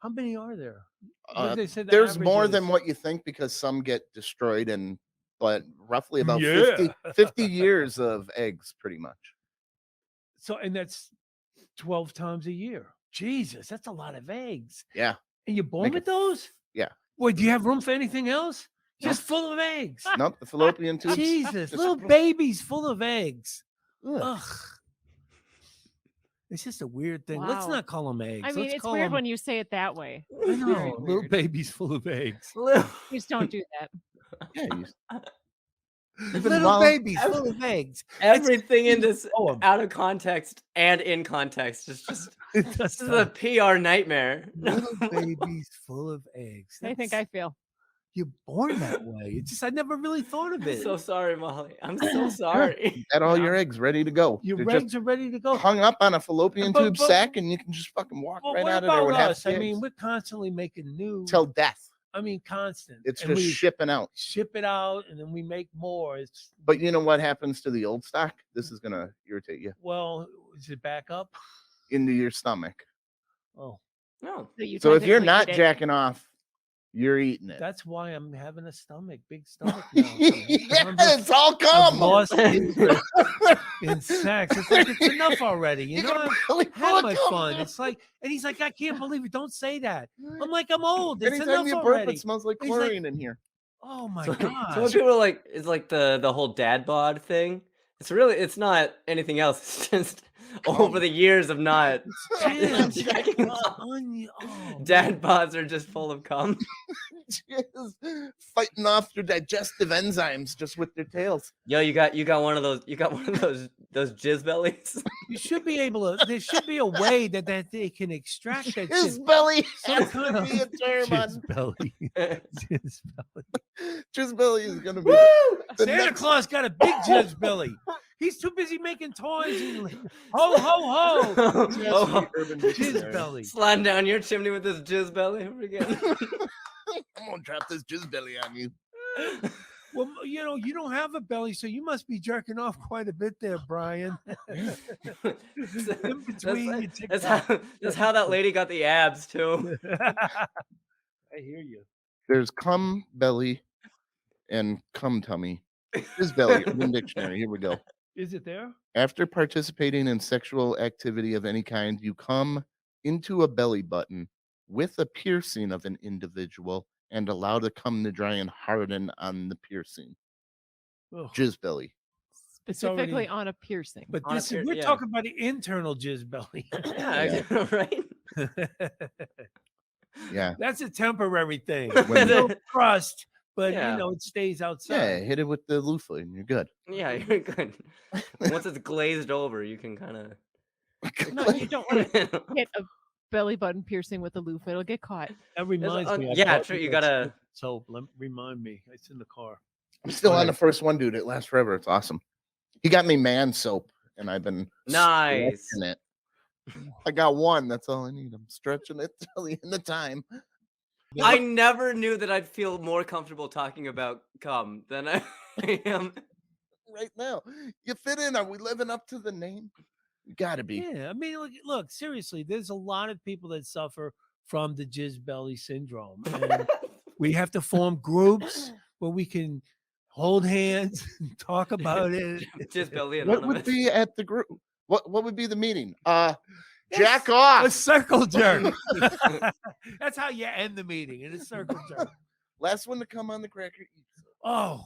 How many are there? What Uh, did they say the There's average more is? than what you think because some get destroyed, but roughly about Yeah. 50 years of eggs, pretty much. So, and that's 12 times a year. Jesus, that's a lot of eggs. Yeah. And you're born Make with it- those? yeah. Boy, do you have room for anything else? Just full of eggs. Nope, the fallopian tubes. Jesus, just- little babies full of eggs. Ugh. Ugh. It's just a weird thing. Let's Wow. not call them eggs. I mean, Let's it's call weird 'em- when you say it that way. I Very know, little weird. babies full of eggs. Please don't do that. Yeah, Even Little while- babies full of eggs. Everything in this Oh, out of context and in context is just it does this is a PR nightmare. little babies full of eggs. I think That's- I feel. you're born that way. It's just I never really thought of I'm it. so sorry, Molly. I'm so sorry. Got all your eggs ready to go. Your They're eggs just are ready to go. hung up on a fallopian But- tube but- sack, and you can just fucking walk Well, right what out of there about with half us? the I mean, eggs. we're constantly making new. Till death. I mean, constant. It's and just we shipping out. ship it out, and then we make more. It's But you know what happens to the old stock? This is gonna irritate you well, is it back up? into your stomach. Oh, No. So, you So if you're technically not eat it. jacking off You're eating it. That's why I'm having a big stomach now. Yeah, it's all I've come. lost interest in sex. It's like it's enough already. You know, I've Really had my fun. It's like, and he's like, I can't believe it. Don't say that. I'm like, I'm old. It's Anytime enough you burp, already. it smells like He's like, chlorine in here. Oh my So when god. people are like, it's like the whole dad bod thing. It's not anything else. It's just over the years of not Jim, checking dad bods are just full of cum. Just fighting off their digestive enzymes just with their tails. Yo, you got one of those those jizz bellies. You should be able to. There should be a way that they can extract that His shit. belly Some has kind to of be a term on. jizz belly. Jizz belly. Jizz belly is gonna be Woo! the Santa next- Claus got a big jizz belly. He's too busy making toys. And ho ho ho! Oh, Urban Jizz Dictionary. belly. sliding down your chimney with this jizz belly again. I'm gonna drop this jizz belly on you. Well, you know, you don't have a belly, so you must be jerking off quite a bit there, Brian. In between your That's how that lady got the abs too. I hear you. There's cum belly and cum tummy. Jizz belly, Urban Dictionary. Here we go. Is it there? After participating in sexual activity of any kind, you come into a belly button with a piercing of an individual and allow the cum to dry and harden on the piercing. Ugh. Jizz belly. Specifically already- on a piercing. But On a this is, pier- we're yeah. talking about the internal jizz belly. Yeah, right. Yeah. That's a temporary thing. When- No crust, but Yeah. you know it stays Yeah, outside. hit it with the loofah and you're good. Yeah, you're good. Once it's glazed over, you can kind of. No, you don't want to hit a belly button piercing with a loofah. It'll get caught. That reminds me. I yeah, bought true, me you that gotta- soap. Remind me. It's in the car. I'm still on the first one, dude. It lasts forever. It's awesome. He got me man soap and I've been Nice. stretching it. I got one. That's all I need. I'm stretching it till the end of time. I never knew that I'd feel more comfortable talking about cum than I am. Right now. You fit in. Are we living up to the name? You gotta be. Yeah, I mean, look, seriously, there's a lot of people that suffer from the jizz belly syndrome, and we have to form groups where we can hold hands and talk about it. Just belly What anonymous. would be at the group? What would be the meeting? Jack Yes, A off. circle jerk. That's how you end the meeting in a circle jerk. Last one to come on the cracker eats. Oh,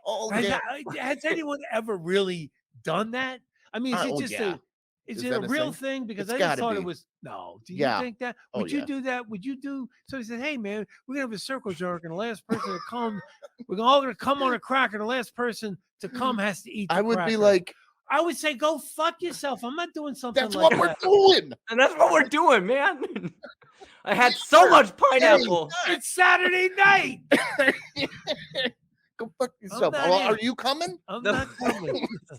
Oh, has, yeah. has anyone ever really done that? I mean, is it Oh, just yeah. is Is it that a a real thing? thing? Because It's I just gotta thought be. it was. No, do you Yeah. think that? Oh, Would you yeah. do that? Would you do? So he said, "Hey, man, we're gonna have a circle jerk, and the last person to come, we're all gonna come on a cracker. The last person to come has to eat." I the would be cracker." like, I would say, "Go fuck yourself." I'm not doing something that's like what we're that. doing. And that's what we're doing, man. I had so much pineapple. It's Saturday night. Go fuck yourself. not Well, in. are you coming? I'm The- not coming. I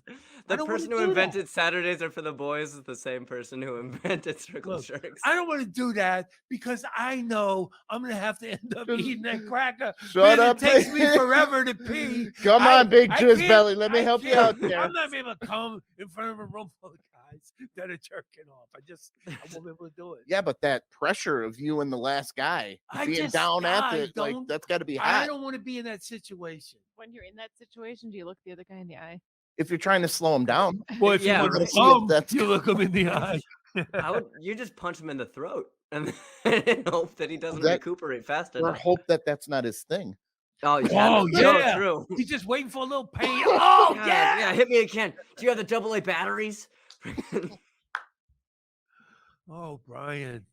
The don't wanna person who do that. invented Saturdays are for the boys is the same person who invented circle Look, jerks. I don't want to do that because I know I'm gonna have to end up Just eating that cracker. Shut Man, up. It takes me forever to pee. Come I- on, big I jizz can't- belly. Let me I help you can't- out there. I'm not able to come in front of a room full of guys that are jerking off. I won't be able to do it. Yeah, but that pressure of you and the last guy I being just- down I at it, like don't- that's got to be I hot. don't want to be in that situation. When you're in that situation, do you look the other guy in the eye? If you're trying to slow him down, Well, if Yeah, you want right. to See if come, that's- you look him in the eye. You just punch him in the throat and then hope that he doesn't That- recuperate fast or enough. hope that that's not his thing. Oh yeah, Oh, no, yeah. true. He's just waiting for a little pain. Oh God, yeah. hit me again. Do you have the AA batteries? Oh, Brian,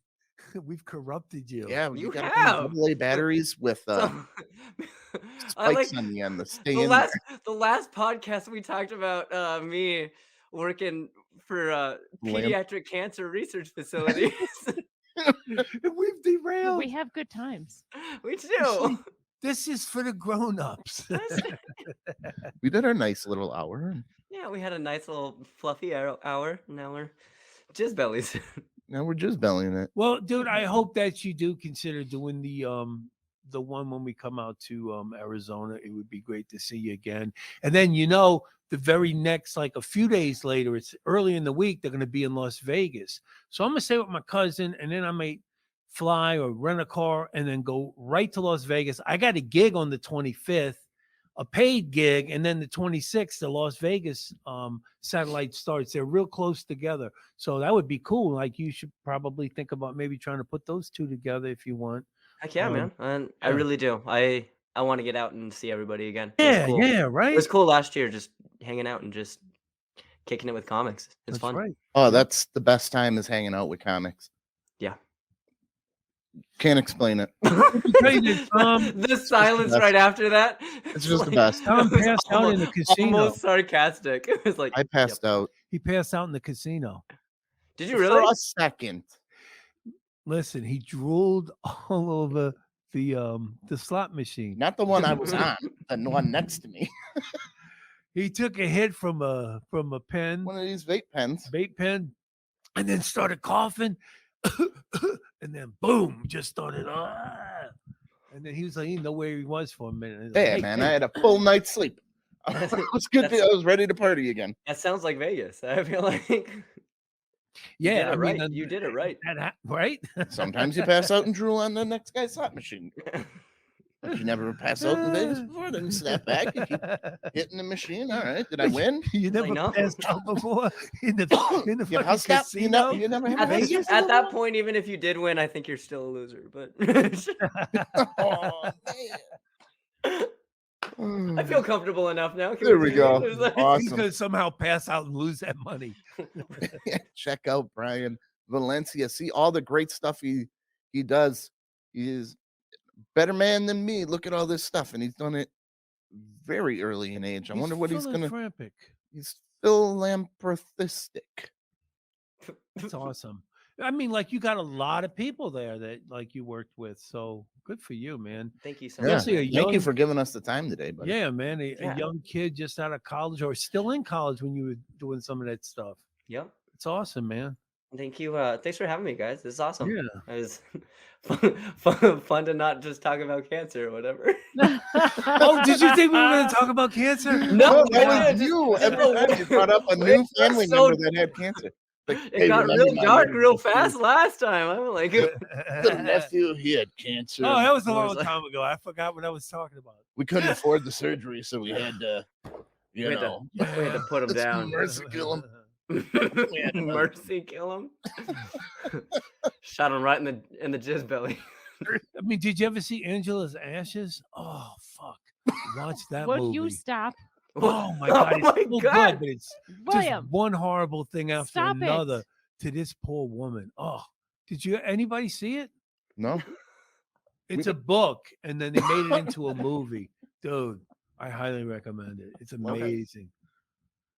we've corrupted you. Yeah, You gotta have. AA batteries with So- I spikes like on the end to stay the in last podcast we talked about me working for Lamp. pediatric cancer research facilities. We've derailed. We have good times. we do. This is for the grown-ups. there. We did our nice little hour. And Yeah, we had a nice little fluffy hour. Now we're jizz bellies. now we're just bellying it. Well, dude, I hope that you do consider doing the one when we come out to Arizona. It would be great to see you again. And then the very next, like a few days later, it's early in the week, they're going to be in Las Vegas. So I'm going to stay with my cousin, and then I might fly or rent a car and then go right to Las Vegas. I got a gig on the 25th, a paid gig, and then the 26th, the Las Vegas satellite starts. They're real close together. So that would be cool. Like you should probably think about maybe trying to put those two together if you want. Heck yeah, man. And I yeah. really do. I want to get out and see everybody again. It was Yeah, cool. yeah, It right. was cool last year, just hanging out and just kicking it with comics. It's That's fun. right. Oh, that's the best time is hanging out with comics. Yeah. Can't explain it. The silence best. right after that. It's just the best. Tom it was passed out in the casino. Almost sarcastic. It was like I passed out He passed out in the casino. Did you really? for a second. Listen, he drooled all over the slot machine. Not the one I was on, the one next to me. He took a hit from a pen, One of these vape pens. vape pen, and then started coughing, and then boom, just started. And then he was like, he didn't know where he was for a minute. He's like, Hey, man, I had a full night's sleep. I was good. I was ready to party again. That sounds like Vegas. I feel like yeah, I mean, you did it right. Right? Sometimes you pass out and drool on the next guy's slot machine. But you never pass out in Vegas before, then you snap back, you keep hitting the machine. All right, did I win? You never know. passed out before in the Yeah, fucking stop. casino. You never At, have a this- at that point, even if you did win, I think you're still a loser. But Oh, man. I feel comfortable enough now. Can There we say go. that? There's like- He's Awesome. gonna somehow pass out and lose that money. Check out Bryan Valencia. See all the great stuff he does. He is a better man than me. Look at all this stuff, and he's done it very early in age. I wonder what he's gonna. Philanthropic. He's philanthropistic. It's awesome. I mean, like you got a lot of people there that like you worked with. So good for you, man. Thank you so Yeah. much. Especially a Thank young, you for giving us the time today, buddy. yeah, man, a Yeah. young kid just out of college or still in college when you were doing some of that stuff. Yep. It's awesome, man. Thank you. Thanks for having me, guys. This is awesome. Yeah. It was fun to not just talk about cancer or whatever. Oh, did you think we were going to talk about cancer? No, that I was didn't. you. Just Every the time way- you brought up a new It's family so- member that had cancer. Like, It hey, got remember real my dark nephew? real fast last time. I'm like, The nephew, he had cancer. Oh, that was a Or long was like- time ago. I forgot what I was talking about. We couldn't afford the surgery, so we had to, you we had know, to put him let's down. mercy kill him. Mercy kill him. Shot him right in the jizz belly. I mean, did you ever see Angela's Ashes? Oh, fuck. Watch that Would movie. you stop, Oh, my God. Oh my It's so God. good, but it's William? just one horrible thing after Stop another it. to this poor woman. Oh, did you anybody see it? No, It's a book, and then they made it into a movie. Dude, I highly recommend it. It's amazing.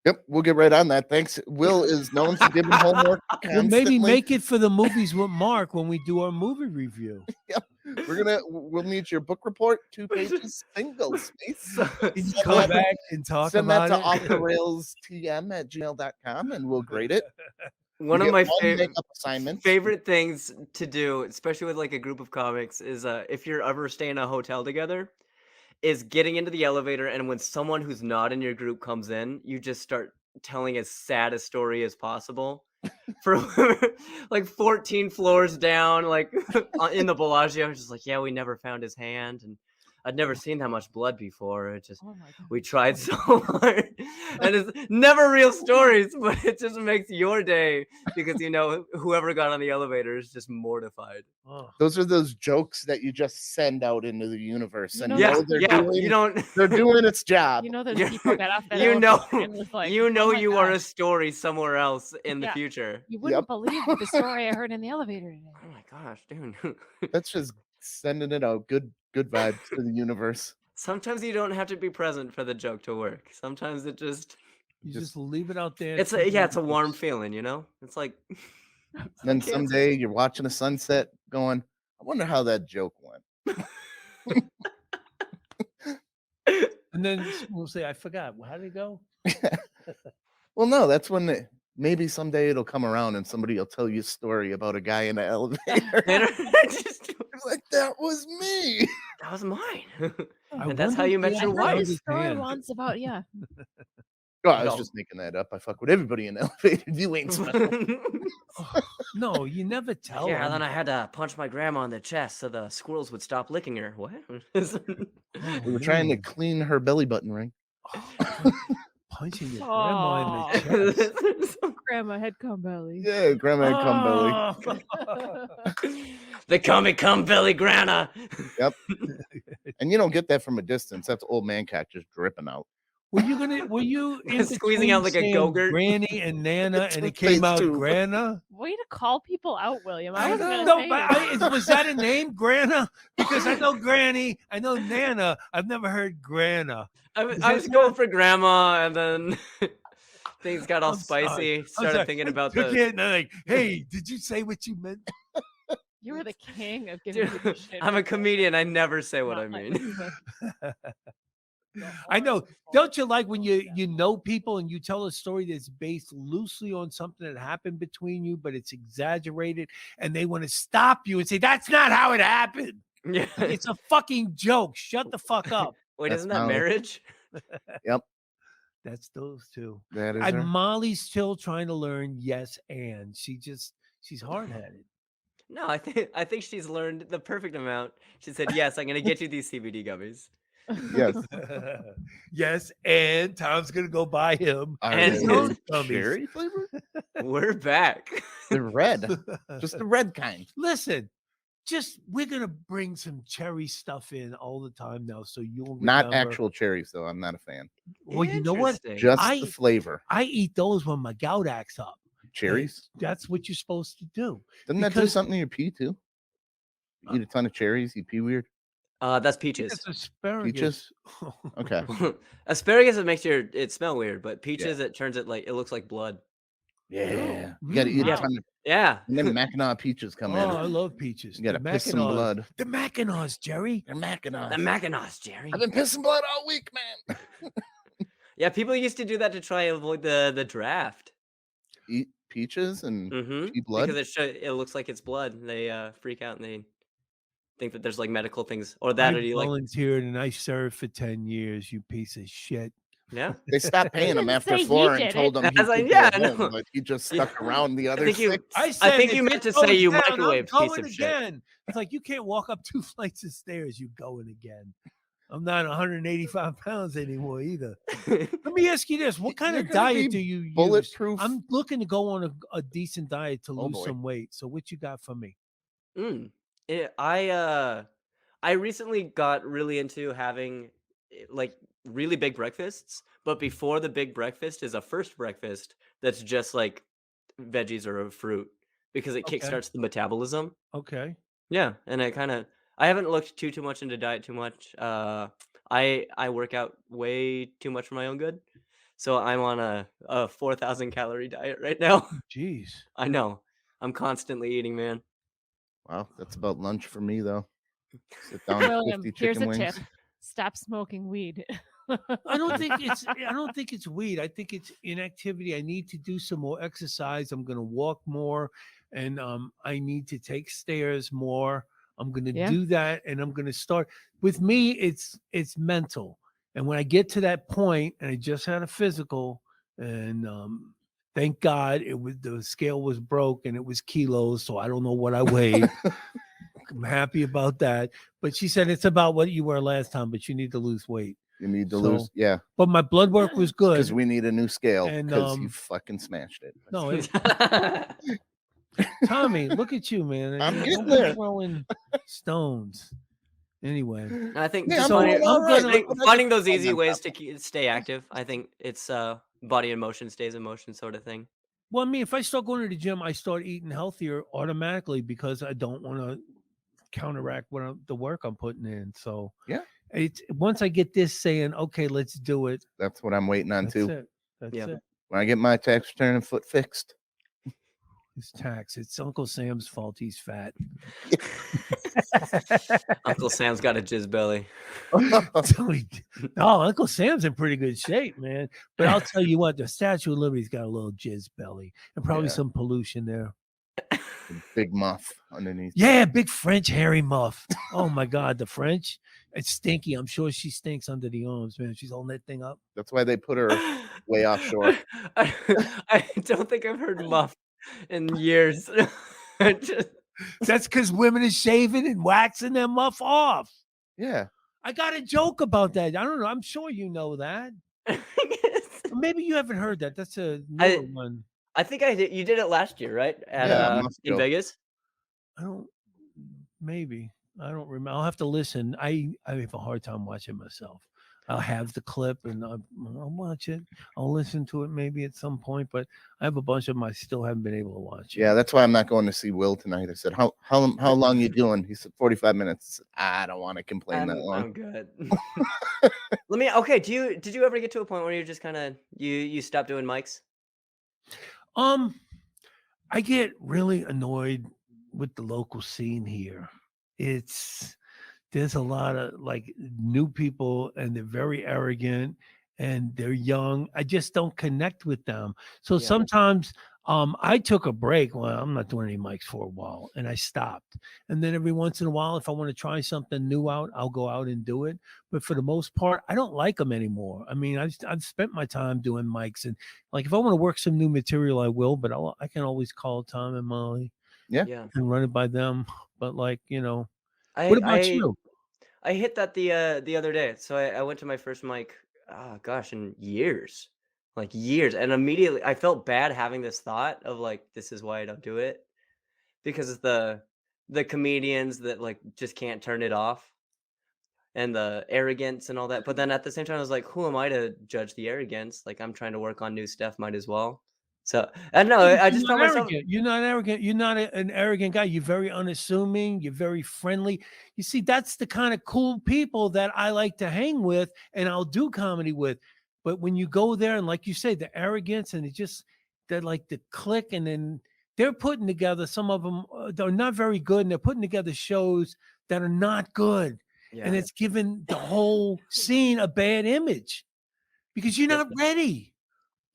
yep, we'll get right on that. Thanks. Will is known for giving homework. Well, maybe constantly. make it for the movies with Mark when we do our movie review. We'll need your book report, 2 pages, single space. Can you Send come that- back and talk Send that about to it? offtherailstm@gmail.com and we'll grade it. One You of my get one makeup assignments. favorite things to do, especially with like a group of comics, is if you're ever staying in a hotel together, is getting into the elevator, and when someone who's not in your group comes in, you just start telling as sad a story as possible. For like 14 floors down, like in the Bellagio, just like, yeah, we never found his hand, and I'd never seen that much blood before. It just Oh my God. we tried so hard, and it's never real stories, but it just makes your day because you know whoever got on the elevator is just mortified. Oh, Those are those jokes that you just send out into the universe, You and know you Yeah, know they're yeah, doing you don't. they're doing its job. You know, those You- people got off that you know- elevator and was like, You know "Oh my you are a God, story somewhere else in the Yeah. future. You wouldn't believe the story I heard in the elevator today. Oh my gosh, dude. That's just sending it out. Good vibes to the universe. Sometimes you don't have to be present for the joke to work. Sometimes it just you Just- just leave it out there. it's to a the yeah, it's a warm universe. feeling, you know? It's like Then cancer. someday you're watching a sunset, going, "I wonder how that joke went." And then we'll say, I forgot. How did it go? Well, no, that's when maybe someday it'll come around and somebody will tell you a story about a guy in an elevator. Just- It's like, that was me. that was mine. I And that's how wonder you if met they your ever I wife. heard held a his story hand. once about Oh, I was No. just making that up. I fuck with everybody in the elevator. You ain't special. Oh, no, you never tell Yeah, and them. then I had to punch my grandma in the chest so the squirrels would stop licking her. What? Oh, We were trying to man. clean her belly button ring. Oh, punching your grandma in the chest. Grandma head cum belly. Yeah, grandma had cum belly. Oh. They call me cum belly grandma. Yep. And you don't get that from a distance. That's old man cock just dripping out. Were you in Squeezing out between like a saying Go-Gurt? Granny and Nana, and it came Toothpaste out tube. Grana? Way to call people out, William. I I wasn't don't gonna know, say but it. was that a name, Grana? Because I know Granny, I know Nana. I've never heard Grana. I Is I that was going not- for grandma, and then things got all I'm sorry. spicy. I'm Started sorry. thinking I about took the. it and I'm like, hey, did you say what you meant? You were the king of giving people Dude, shit. I'm a for comedian. I never say what I not mean. liking I know. Don't you like when you know people and you tell a story that's based loosely on something that happened between you, but it's exaggerated, and they want to stop you and say that's not how it happened. Yeah. It's a fucking joke. Shut the fuck up. Wait, That's isn't that Molly. marriage? That's those two. That is And her. Molly's still trying to learn yes and she's hard headed. No, I think she's learned the perfect amount. She said, "Yes, I'm gonna get you these CBD gummies." Yes. Yes, and Tom's gonna go buy him. Are And they his own gummies. cherry flavored? We're back. They're red. Just the red kind. Listen, we're gonna bring some cherry stuff in all the time now, so you'll Not remember. actual cherries, though. I'm not a fan. Well, you know what? Interesting. Just the flavor. I eat those when my gout acts up. Cherries. That's what you're supposed to do. Doesn't that do because- something to your pee, too? You eat a ton of cherries, you pee weird? That's peaches. It's asparagus. Peaches? Okay. Asparagus, it makes it smell weird, but peaches, it turns it looks like blood. Yeah. You got to eat Wow. a ton of. Yeah. And then Mackinac peaches come Oh, I in. love peaches. You got to The piss some Mackinacs. blood. The Mackinacs, Jerry. They're Mackinac. The Mackinac, Jerry. I've been pissing blood all week, man. Yeah, people used to do that to try and avoid the draft. Eat peaches and Mm-hmm. pee blood. Because it looks like it's blood. They freak out and they think that there's like medical things or that I or you like volunteered and I served for 10 years, you piece of shit. yeah. They stopped paying him didn't after say he 4 and did told it. him he I was like, could yeah, go I know. home, but he just stuck around the other think you- 6. I said think if you meant it to say goes you down, I'm microwaved, piece going of shit. again. It's like you can't walk up 2 flights of stairs, you going again. I'm not 185 pounds anymore either. Let me ask you this. What kind You're of gonna diet be do you use? bulletproof. I'm looking to go on a decent diet to Oh, lose boy. some weight. So what you got for me? I recently got really into having like really big breakfasts, but before the big breakfast is a first breakfast that's just like veggies or a fruit because it Okay. kickstarts the metabolism. Okay. Yeah, and I haven't looked too much into diet too much. I work out way too much for my own good, so I'm on a 4,000 calorie diet right now. Jeez. I know, I'm constantly eating, man. Wow, that's about lunch for me, though. Sit down with William, 50 here's chicken a wings. tip. Stop smoking weed. I don't think it's weed. I think it's inactivity. I need to do some more exercise. I'm going to walk more, and I need to take stairs more. I'm going to Yeah. do that, and I'm going to start. With me, it's mental. And when I get to that point, and I just had a physical, and thank God the scale was broke and it was kilos, so I don't know what I weighed. I'm happy about that. But she said it's about what you were last time, but you need to lose weight. You need to So, lose. Yeah, But my blood work was good. because we need a new scale And, because you fucking smashed it. No, Tommy, look at you, man. I'm Don't getting be there. throwing stones. Anyway, I think Yeah, just I'm finding, doing all right. I think Look what I finding just those easy found ways out. to stay active. I think it's body in motion stays in motion sort of thing. well, I mean, if I start going to the gym, I start eating healthier automatically because I don't want to counteract the work I'm putting in. So Yeah. it's once I get this saying, okay, let's do it. That's what I'm waiting on That's too. it. That's Yeah. it. When I get my tax return and foot fixed. It's tax. It's Uncle Sam's fault. He's fat. Uncle Sam's got a jizz belly. No, Uncle Sam's in pretty good shape, man. But I'll tell you what, the Statue of Liberty's got a little jizz belly and probably Yeah. some pollution there. Big muff underneath. Yeah, big French hairy muff. Oh my God, the French. It's stinky. I'm sure she stinks under the arms, man. She's holding that thing up. That's why they put her way offshore. I don't think I've heard muff in years. Just- That's because women are shaving and waxing their muff off. Yeah. I got a joke about that. I don't know. I'm sure you know that. Or maybe you haven't heard that. That's a newer one. I think I did. You did it last year, right? At Yeah, muff in joke. Vegas. I don't. Maybe I don't remember. I'll have to listen. I have a hard time watching myself. I'll have the clip and I'll watch it. I'll listen to it maybe at some point, but I have a bunch of them I still haven't been able to watch. Yeah, that's why I'm not going to see Will tonight. I said, how long you doing? He said 45 minutes. I don't want to complain that long. I'm good. Okay. Did you ever get to a point where you're just kind of you stopped doing mics? I get really annoyed with the local scene here. There's a lot of like new people and they're very arrogant and they're young. I just don't connect with them. So Yeah. sometimes I took a break. Well, I'm not doing any mics for a while and I stopped. And then every once in a while, if I want to try something new out, I'll go out and do it. But for the most part, I don't like them anymore. I mean, I've spent my time doing mics and like if I want to work some new material, I will, but I can always call Tom and Molly Yeah. and run it by them. But like, I what about I, you? I hit that the other day. So I went to my first mic. Oh gosh, in years, like years, and immediately I felt bad having this thought of like, this is why I don't do it because it's the comedians that like just can't turn it off and the arrogance and all that. But then at the same time, I was like, who am I to judge the arrogance? Like I'm trying to work on new stuff, might as well. So I don't know. Yeah, but I you're just not found myself. arrogant. You're not arrogant. You're not an arrogant guy. You're very unassuming. You're very friendly. You see, that's the kind of cool people that I like to hang with and I'll do comedy with. But when you go there and like you say, the arrogance and they're like the click and then they're putting together, some of them, they're not very good and they're putting together shows that are not good. And Yeah. it's given the whole scene a bad image because you're not ready.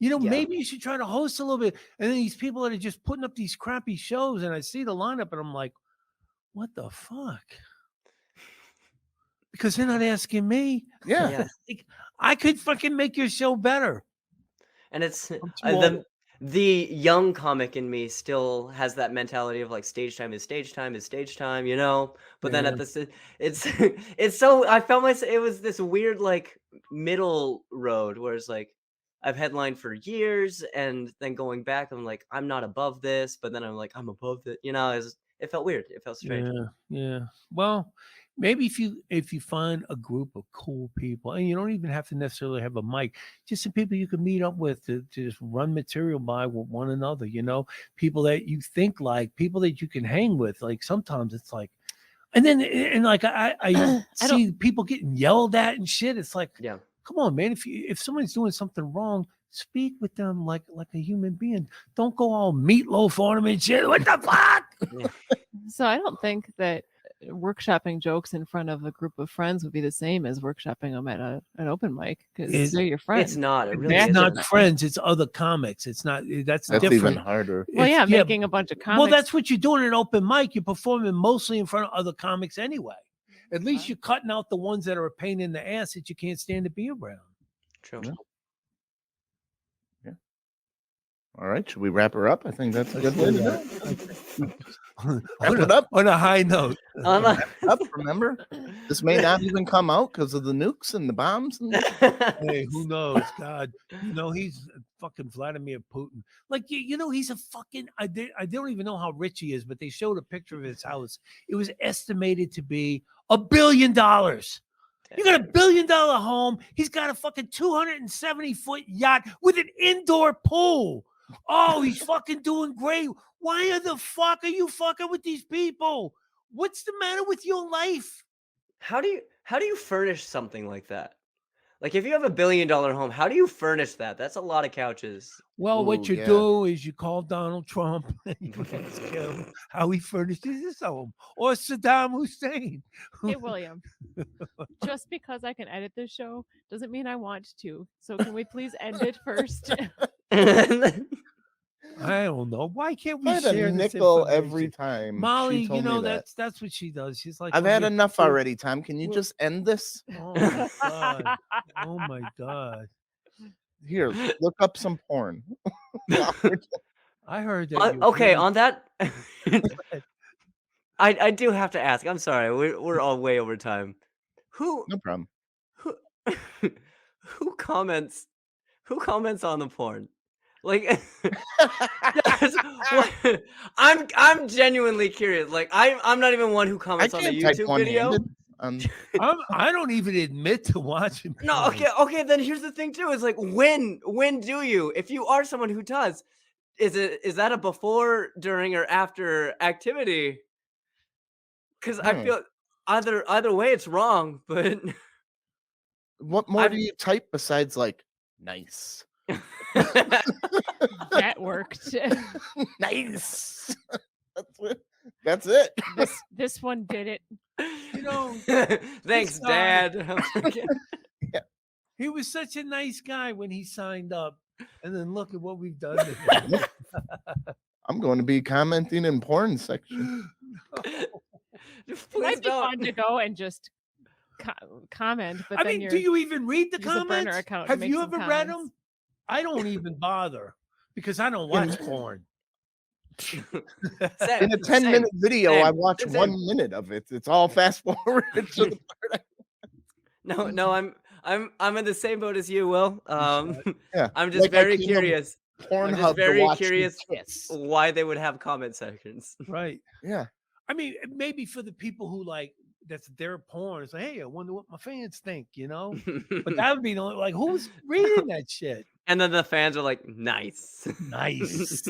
Yeah. Maybe you should try to host a little bit. And then these people that are just putting up these crappy shows, and I see the lineup, and I'm like, what the fuck? Because they're not asking me. Yeah. Yeah. Like, I could fucking make your show better. And it's I'm too old. the young comic in me still has that mentality of like stage time is stage time is stage time, But then at Yeah. it's so I felt myself. It was this weird like middle road where it's like I've headlined for years, and then going back, I'm like I'm not above this, but then I'm like I'm above it. It felt weird. It felt strange. Yeah. Well, maybe if you find a group of cool people, and you don't even have to necessarily have a mic, just some people you can meet up with to just run material by with one another, people that you think like, people that you can hang with. Like sometimes it's like, and then like I see people getting yelled at and shit. It's like, Yeah. come on, man. If somebody's doing something wrong, speak with them like a human being. Don't go all meatloaf on them and shit. What the fuck? Yeah. So I don't think that workshopping jokes in front of a group of friends would be the same as workshopping them at an open mic because they're your friends. It's not. It really It's isn't. not friends. It's other comics. It's not. That's That's different. even harder. Well, It's- yeah, making a bunch of comics. Well, that's what you're doing at an open mic. You're performing mostly in front of other comics anyway. At least you're cutting out the ones that are a pain in the ass that you can't stand to be around. True. Yeah. All right. Should we wrap her up? I think that's a good way to do it. Wrap it up. On a high note. Up, remember? This may not even come out because of the nukes and the bombs. Hey, who knows? God, he's fucking Vladimir Putin. Like, he's a fucking. I don't even know how rich he is, but they showed a picture of his house. It was estimated to be $1 billion. You got $1 billion home. He's got a fucking 270-foot yacht with an indoor pool. Oh, he's fucking doing great. Why the fuck are you fucking with these people? What's the matter with your life? How do you furnish something like that? Like if you have $1 billion home, how do you furnish that? That's a lot of couches. Well, what Ooh, you yeah. do is you call Donald Trump and you ask him how he furnishes his home, or Saddam Hussein. Hey, William, just because I can edit this show doesn't mean I want to. So can we please end it first? I don't know. Why can't If we I had share a this nickel every information? time. Molly, she told you know me that. that's what she does. She's like, I've "Well, had you- enough well, already, Tom. Can you well- just end this? Oh my god! Oh my god! Here, look up some porn. I heard that. You Okay, really- on that, I do have to ask. I'm sorry, we're all way over time. Who No problem. who who comments on the porn? Like, that's what- I'm genuinely curious. Like, I'm not even one who I comments on the can't type YouTube video. one-handed. I don't even admit to watching. No, porn. okay. Then here's the thing too. Is like, when do you? If you are someone who does, is that a before, during, or after activity? Because I Hmm. feel either way it's wrong. But What more I've- do you type besides like nice? That worked. Nice. That's it. This one did it. You know, thanks, guy- Dad. he was such a nice guy when he signed up, and then look at what we've done to him. I'm going to be commenting in porn section. It Please might be fun don't. to go and just comment, but I then mean, you're do you even read the use a burner comments? account to Have make you some ever read them? comments. I don't even bother because I don't watch porn. Same, In a 10-minute same. video, I same, watch same. 1 minute of it. It's all fast forward to the part. No, I'm in the same boat as you, Will. Yeah, I'm just like I very came to curious Pornhub to very watch me curious kiss. why they would have comment sections. Right. Yeah. I mean, maybe for the people who like that's their porn. It's like, hey, I wonder what my fans think, you know? But that would be the only, like, who's reading that shit? And then the fans are like, nice. Nice.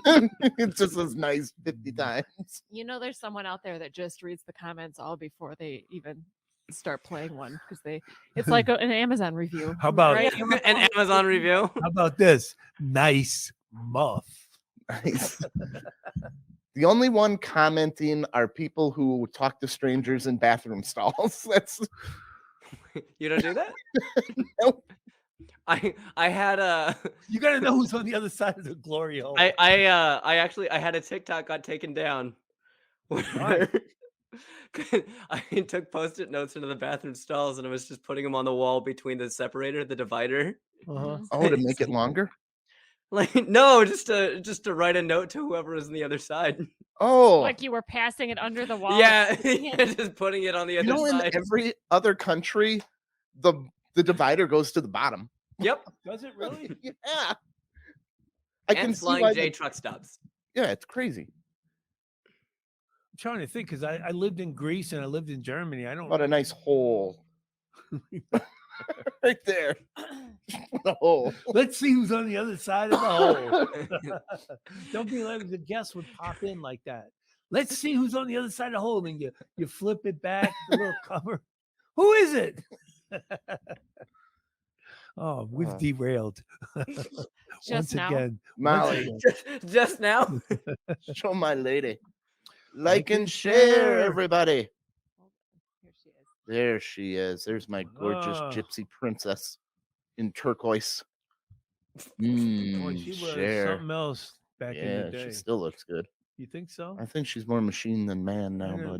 It just says nice 50 times. You know, there's someone out there that just reads the comments all before they even start playing one because it's like an Amazon review. How about- right? An Amazon review. How about this? Nice muff. Nice. The only one commenting are people who talk to strangers in bathroom stalls. That's You don't do that? Nope. I had a You got to know who's on the other side of the glory hole. I actually had a TikTok got taken down. Why? I took post-it notes into the bathroom stalls and I was just putting them on the wall between the separator, the divider. Uh-huh. oh, to make it longer. Like no, just to write a note to whoever is on the other side. Oh, Like you were passing it under the wall. Yeah, just putting it on the you other know, in side. every other country, the divider goes to the bottom. Yep. Does it really? Yeah, I can And see flying why. J truck stops. Yeah, it's crazy. I'm trying to think because I lived in Greece and I lived in Germany. I don't. About a nice hole right there. The hole. Let's see who's on the other side of the hole. Don't be like the guest would pop in like that. Let's see who's on the other side of the hole, and you flip it back, the little cover. Who is it? Oh, we've Uh. derailed. Just Once now? again, Molly, Just now. show my lady. Like and and share, share. everybody. Here she is. There she is. There's my gorgeous Ah. gypsy princess in turquoise. boy, Mm, she was share. something else back in Yeah, the day. she still looks good. You think so? I think she's more machine than man now, but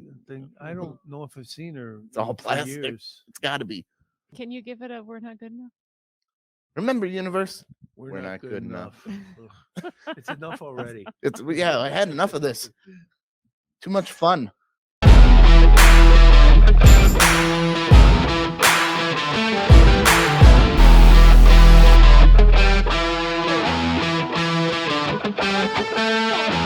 I don't know if I've seen her. It's all in plastic. years. it's got to be. Can you give it a we're not good enough? Remember, universe? We're not good enough. Ugh. It's enough already. It's yeah. I had enough of this. Too much fun. Thank you.